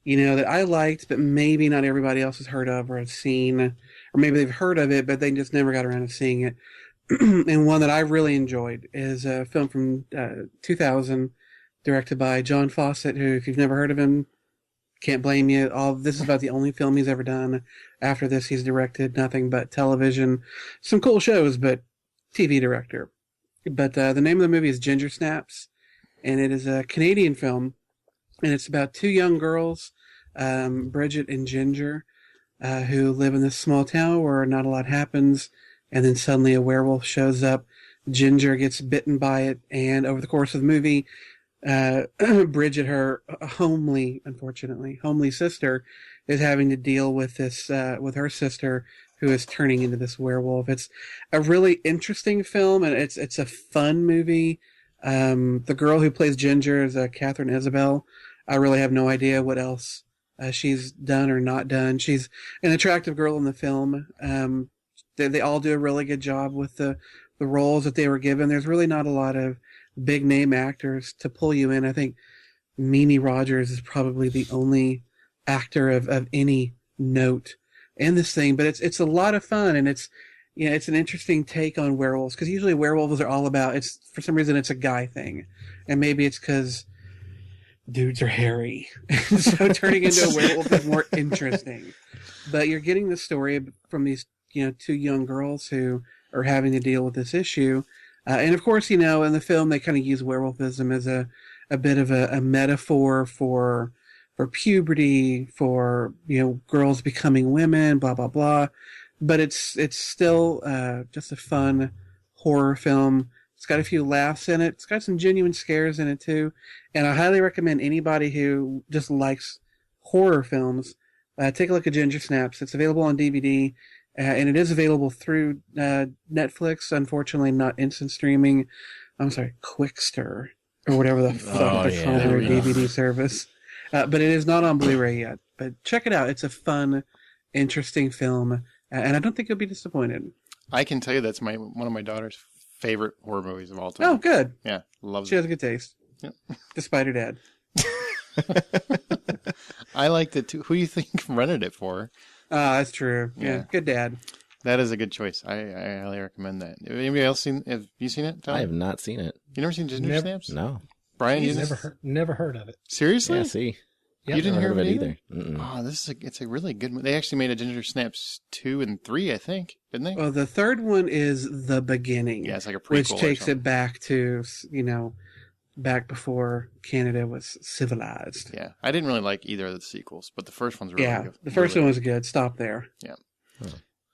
you know, that I liked, but maybe not everybody else has heard of or has seen, or maybe they've heard of it, but they just never got around to seeing it. And one that I really enjoyed is a film from 2000, directed by John Fawcett, who, if you've never heard of him, can't blame you. This is about the only film he's ever done. After this, he's directed nothing but television, some cool shows, but TV director. But the name of the movie is Ginger Snaps, and it is a Canadian film, and it's about two young girls, Bridget and Ginger, who live in this small town where not a lot happens, and then suddenly a werewolf shows up. Ginger gets bitten by it, and over the course of the movie, Bridget, her homely sister, is having to deal with this, with her sister, who is turning into this werewolf. It's a really interesting film, and it's a fun movie. The girl who plays Ginger is Catherine Isabel. I really have no idea what else she's done or not done. She's an attractive girl in the film. They all do a really good job with the roles that they were given. There's really not a lot of big name actors to pull you in. I think Mimi Rogers is probably the only actor of any note in this thing, but it's a lot of fun, and it's an interesting take on werewolves, because usually werewolves are all about, for some reason it's a guy thing, and maybe it's because dudes are hairy, so turning into a werewolf is more interesting. But you're getting the story from these two young girls who are having to deal with this issue, and of course in the film they kind of use werewolfism as a bit of a metaphor for puberty, for girls becoming women, blah blah blah. But it's still just a fun horror film, It's got a few laughs in it. It's got some genuine scares in it too. And I highly recommend anybody who just likes horror films, take a look at Ginger Snaps. It's available on DVD, and it is available through Netflix. Unfortunately, not instant streaming. I'm sorry, Quickster or whatever the fuck they call their DVD service. But it is not on Blu-ray yet. But check it out. It's a fun, interesting film, and I don't think you'll be disappointed. I can tell you that's one of my daughter's favorite horror movies of all time. Oh, good. Yeah, loves it. She has a good taste, despite her dad. I liked it too. Who do you think rented it for? That's true. Yeah, good dad. That is a good choice. I highly recommend that. Anybody else have you seen it, Tom? I have not seen it. You never seen Ginger Snaps? No. Brian, you never heard of it. Seriously? Yeah, see. You didn't hear of it either? Mm-mm. Oh, it's a really good movie. They actually made a Ginger Snaps 2 and 3, I think, didn't they? Well, the third one is The Beginning. Yeah, it's like a prequel. Which takes it back to, back before Canada was civilized. Yeah. I didn't really like either of the sequels, but the first one's really good. Yeah, the first one was good. Stop there. Yeah. Huh.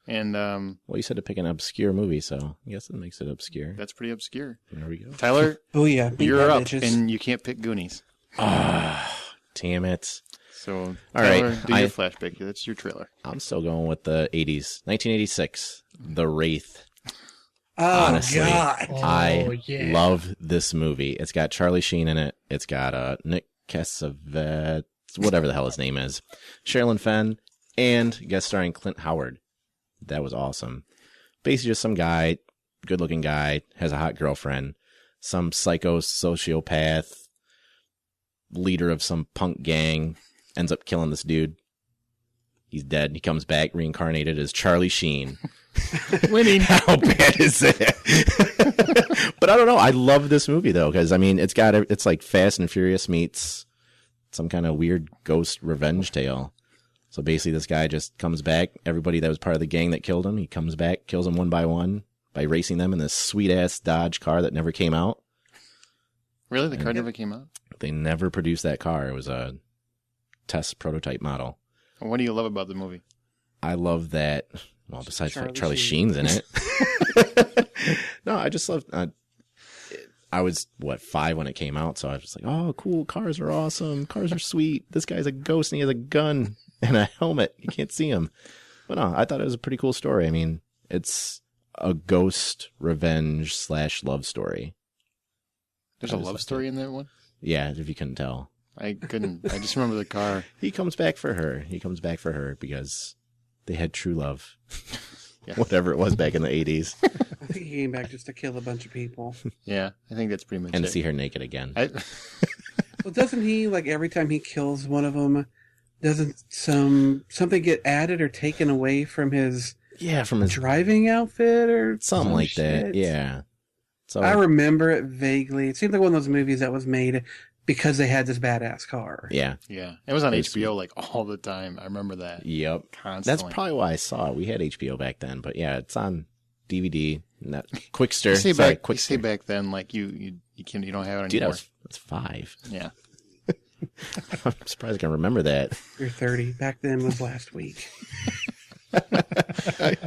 And, well, you said to pick an obscure movie, so I guess it makes it obscure. That's pretty obscure. There we go. Tyler, Booyah. You're up, and you can't pick Goonies. Damn it. So, all Tyler, right, do your flashback. That's your trailer. I'm still going with the 80s. 1986, The Wraith. Oh, honestly, God. I love this movie. It's got Charlie Sheen in it. It's got Nick Cassavetes, whatever the hell his name is, Sherilyn Fenn, and guest starring Clint Howard. That was awesome. Basically just some guy, good-looking guy, has a hot girlfriend, some psycho sociopath, leader of some punk gang, ends up killing this dude. He's dead. He comes back reincarnated as Charlie Sheen. Winning. How bad is that? But I don't know. I love this movie though, because I mean, it's like Fast and Furious meets some kind of weird ghost revenge tale. So basically, this guy just comes back. Everybody that was part of the gang that killed him, he comes back, kills them one by racing them in this sweet ass Dodge car that never came out. Really, the car never came out? They never produced that car. It was a test prototype model. What do you love about the movie? I love that. Well, besides Charlie Sheen's in it. No, I just love. I was 5 when it came out, so I was just like, "Oh, cool! Cars are awesome. Cars are sweet. This guy's a ghost and he has a gun and a helmet. You can't see him." But no, I thought it was a pretty cool story. I mean, it's a ghost revenge / love story. There's a love story in that one? Yeah, if you couldn't tell. I couldn't. I just remember the car. He comes back for her because they had true love. Yeah. Whatever it was back in the 80s. I think he came back just to kill a bunch of people. Yeah, I think that's pretty much and it. to see her naked again. Well, doesn't he, like, every time he kills one of them, doesn't something get added or taken away from his driving outfit or something like shit? that? Yeah. So I remember it vaguely. It seemed like one of those movies that was made because they had this badass car. Yeah. Yeah. It was on HBO like all the time. I remember that. Yep. Constantly. That's probably why I saw it. We had HBO back then, but yeah, it's on DVD. Not Quickster. You say back then, like you don't have it anymore. Dude, that's 5. Yeah. I'm surprised I can remember that. You're 30. Back then was last week.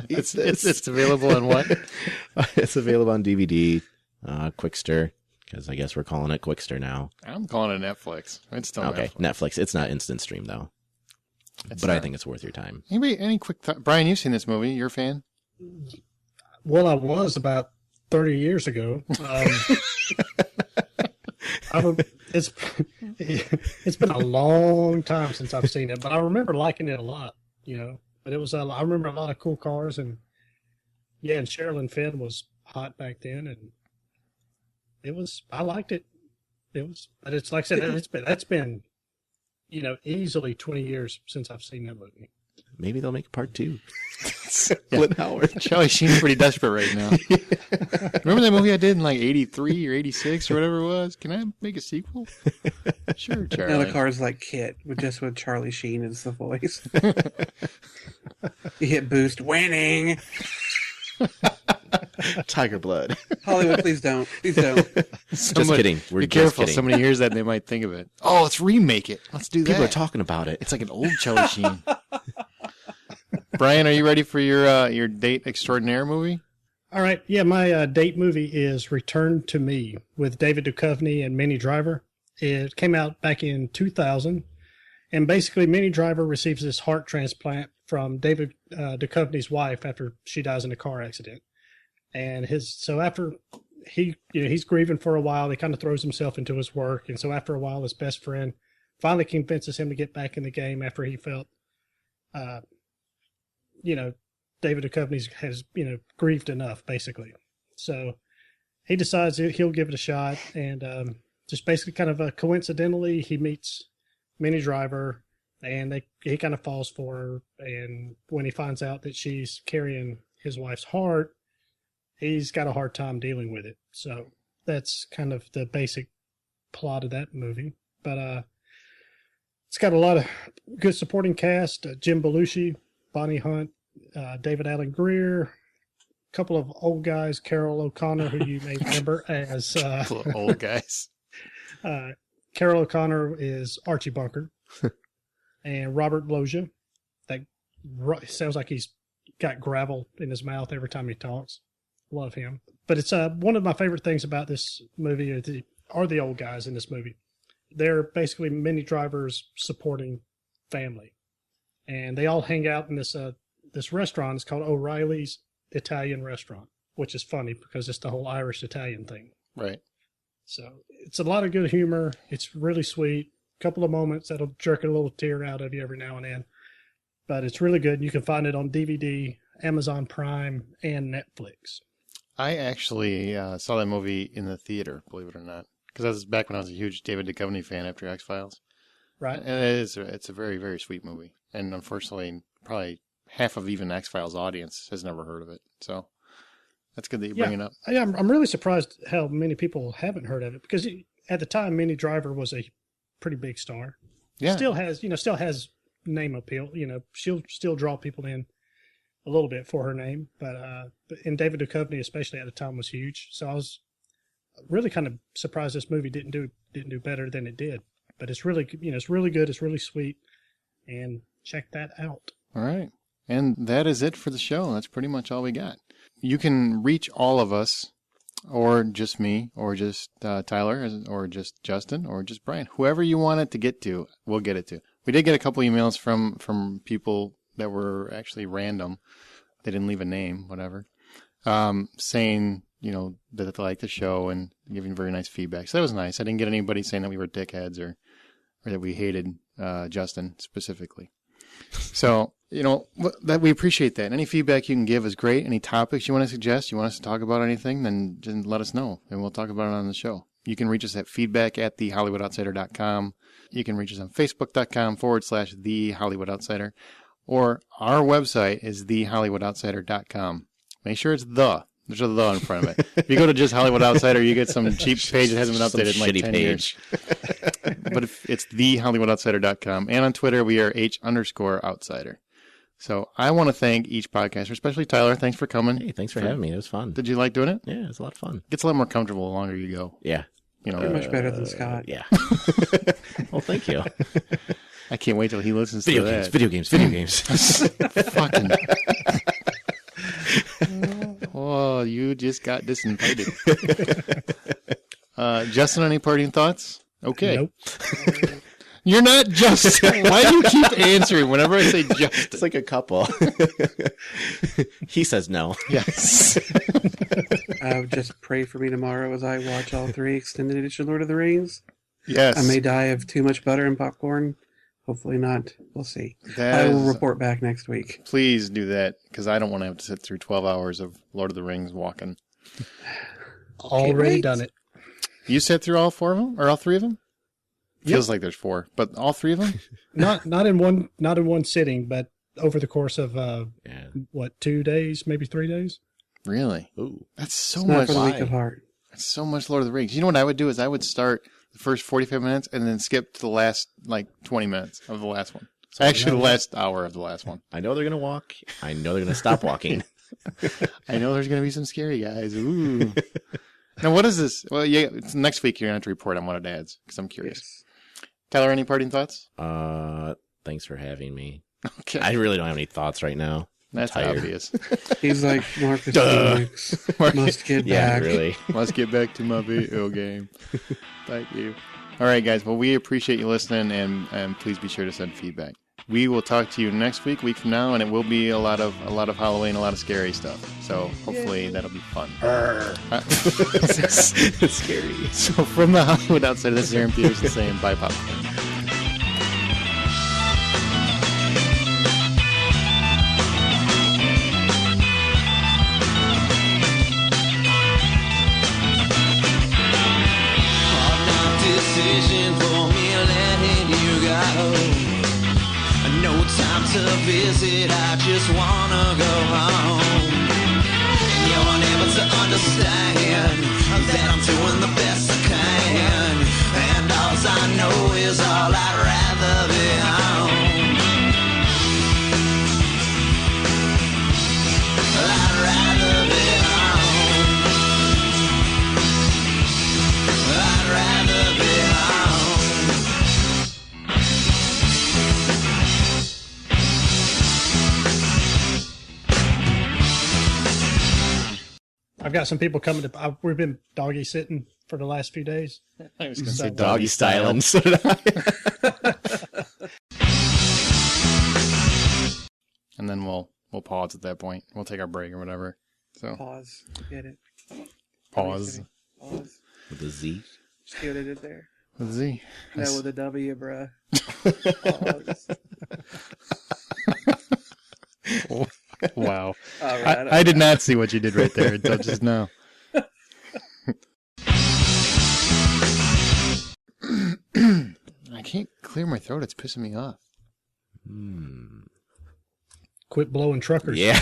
It's available on what? It's available on DVD, Quickster, because I guess we're calling it Quickster now. I'm calling it Netflix. It's still okay. Netflix. It's not instant stream though, but I think it's worth your time. Any quick thought? Brian, you've seen this movie. You're a fan? Well, I was about 30 years ago. It's been a long time since I've seen it, but I remember liking it a lot, But it was I remember a lot of cool cars, and and Sherilyn Fenn was hot back then, and I liked it. But it's like I said, that's been easily 20 years since I've seen that movie. Maybe they'll make a part 2. Clint Howard. Charlie Sheen's pretty desperate right now. Remember that movie I did in like 83 or 86 or whatever it was? Can I make a sequel? Sure, Charlie. Now the car's like Kit, with Charlie Sheen as the voice. You hit boost, winning. Tiger Blood. Hollywood, please don't. Please don't. Just kidding. We're be just careful. kidding. Somebody hears that and they might think of it. Oh, let's remake it. Let's do that. People are talking about it. It's like an old Charlie Sheen. Brian, are you ready for your date extraordinaire movie? All right. Yeah, my date movie is Return to Me with David Duchovny and Minnie Driver. It came out back in 2000. And basically, Minnie Driver receives this heart transplant from David Duchovny's wife after she dies in a car accident. And after he's grieving for a while, he kind of throws himself into his work. And so after a while, his best friend finally convinces him to get back in the game after he felt, David Duchovny has, grieved enough, basically. So he decides he'll give it a shot. And just basically kind of coincidentally, he meets Minnie Driver, and he kind of falls for her. And when he finds out that she's carrying his wife's heart, he's got a hard time dealing with it. So that's kind of the basic plot of that movie. But it's got a lot of good supporting cast. Jim Belushi, Bonnie Hunt, David Alan Grier, a couple of old guys, Carol O'Connor, who you may remember as... old guys. Carol O'Connor is Archie Bunker. And Robert Loggia. That sounds like he's got gravel in his mouth every time he talks. Love him. But it's one of my favorite things about this movie are the old guys in this movie. They're basically Minnie Driver's supporting family. And they all hang out in this restaurant. It's called O'Reilly's Italian Restaurant, which is funny because it's the whole Irish-Italian thing. Right. So it's a lot of good humor. It's really sweet. A couple of moments that'll jerk a little tear out of you every now and then. But it's really good. You can find it on DVD, Amazon Prime, and Netflix. I actually saw that movie in the theater, believe it or not. Because that was back when I was a huge David Duchovny fan after X-Files. Right. And it's a very, very sweet movie. And unfortunately, probably half of even X-Files audience has never heard of it. So that's good that you bring it up. Yeah, I'm really surprised how many people haven't heard of it. Because at the time, Minnie Driver was a pretty big star. Yeah. Still has name appeal. She'll still draw people in a little bit for her name. But and David Duchovny, especially at the time, was huge. So I was really kind of surprised this movie didn't do better than it did. But it's really, it's really good. It's really sweet. And check that out. All right. And that is it for the show. That's pretty much all we got. You can reach all of us, or just me, or just Tyler, or just Justin, or just Brian. Whoever you want it to get to, we'll get it to. We did get a couple emails from people that were actually random. They didn't leave a name, whatever, saying, that they like the show and giving very nice feedback. So that was nice. I didn't get anybody saying that we were dickheads or that we hated Justin specifically. So, that we appreciate that. Any feedback you can give is great. Any topics you want to suggest, you want us to talk about anything, then just let us know, and we'll talk about it on the show. You can reach us at feedback@thehollywoodoutsider.com. You can reach us on facebook.com/thehollywoodoutsider, or our website is thehollywoodoutsider.com. Make sure it's there's a the in front of it. If you go to just Hollywood Outsider, you get some cheap page that hasn't been updated in like 10 years. But if it's thehollywoodoutsider.com. And on Twitter, we are H_outsider. So I want to thank each podcaster, especially Tyler. Thanks for coming. Hey, thanks for having me. It was fun. Did you like doing it? Yeah, it was a lot of fun. It gets a lot more comfortable the longer you go. Yeah. You're much better than Scott. Yeah. Well, thank you. I can't wait till he listens to that. Video games. Fucking... Oh, you just got disinvited. Justin, any parting thoughts? Okay. Nope. You're not Justin. Why do you keep answering whenever I say Justin? It's like a couple. He says no. Yes. Just pray for me tomorrow as I watch all 3 extended edition Lord of the Rings. Yes. I may die of too much butter and popcorn. Hopefully not. We'll see. I will report back next week. Please do that, because I don't want to have to sit through 12 hours of Lord of the Rings walking. Already done it. You sat through all 4 of them, or all 3 of them? Feels like there's 4, but all 3 of them? Not in one sitting, but over the course of 2 days, maybe 3 days. Really? Ooh, that's so it's much. Not for the weak of heart. That's so much Lord of the Rings. You know what I would do is I would start the first 45 minutes and then skip to the last 20 minutes of the last one. So actually, the last hour of the last one. I know they're gonna walk. I know they're gonna stop walking. I know there's gonna be some scary guys. Ooh. Now, what is this? Well, it's next week you're gonna have to report on what it adds, because I'm curious. Yes. Tyler, any parting thoughts? Thanks for having me. Okay. I really don't have any thoughts right now. That's tired. obvious. He's like Marcus Phoenix. Must get Yeah, back. really. Must get back to my video game. Thank you. All right, guys. Well, we appreciate you listening, and please be sure to send feedback. We will talk to you next week from now, and it will be a lot of Halloween, a lot of scary stuff. So hopefully that'll be fun. It's scary. So from the Hollywood Outsider, this is Aaron Peterson saying bye, popcorn. Decision for me letting you go. No time to visit, I just wanna go home. And you're unable to understand that I'm doing the best I can. And all I know is all I'd rather be home. I'd rather be home. I'd rather be home. I've got some people coming to. We've been doggy sitting for the last few days. I was going to say Doggy styling. So did I. And then we'll pause at that point. We'll take our break or whatever. So Pause. Get it. pause. Pause. With a Z. See what I did there? With a Z. No, with a W, bruh. Pause. Wow. All right, I did not see what you did right there until just now. I can't clear my throat. It's pissing me off. Quit blowing truckers. Yeah.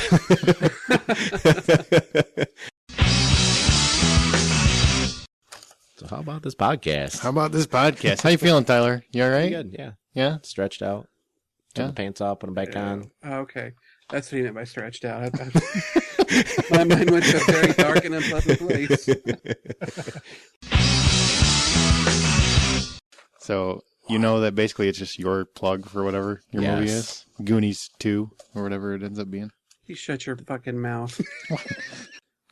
So how about this podcast? How you feeling, Tyler? You all right? Pretty good, yeah. Yeah? Stretched out. Took Yeah. the pants off, put them back on. Oh, okay. That's what he meant by stretched out. My mind went to a very dark and unpleasant place. So, you know that basically it's just your plug for whatever your movie is? Goonies 2 or whatever it ends up being. You shut your fucking mouth.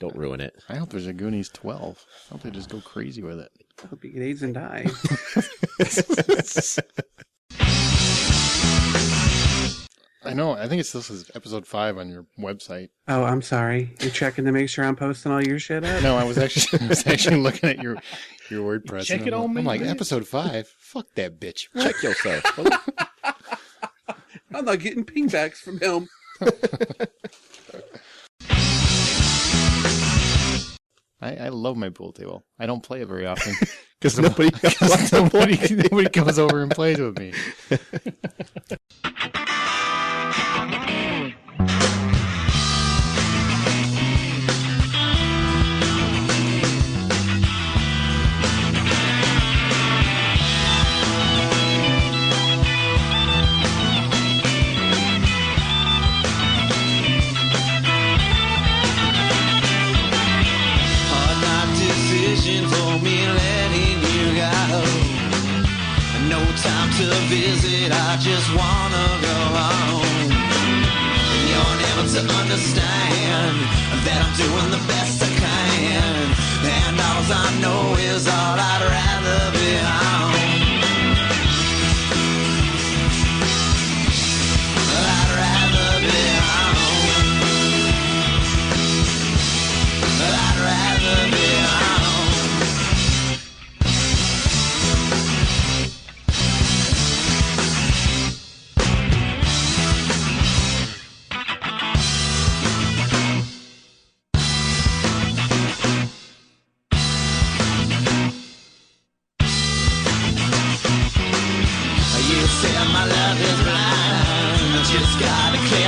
Don't ruin it. I hope there's a Goonies 12. I hope they just go crazy with it. I hope you get AIDS and die. I know. I think it still says episode 5 on your website. Oh, I'm sorry. You're checking to make sure I'm posting all your shit up? No, I was actually looking at your WordPress. Check and it on me, I'm like, man. episode 5? Fuck that bitch. Check yourself. I'm not getting pingbacks from him. I love my pool table. I don't play it very often Because nobody comes over and plays with me. Decision for me letting you go. No time to visit, I just wanna go home. And you're never to understand that I'm doing the best I can. And all I know is all I'd rather be home. I'd rather be home. I'd rather be home. You said my love is blind, I just gotta clear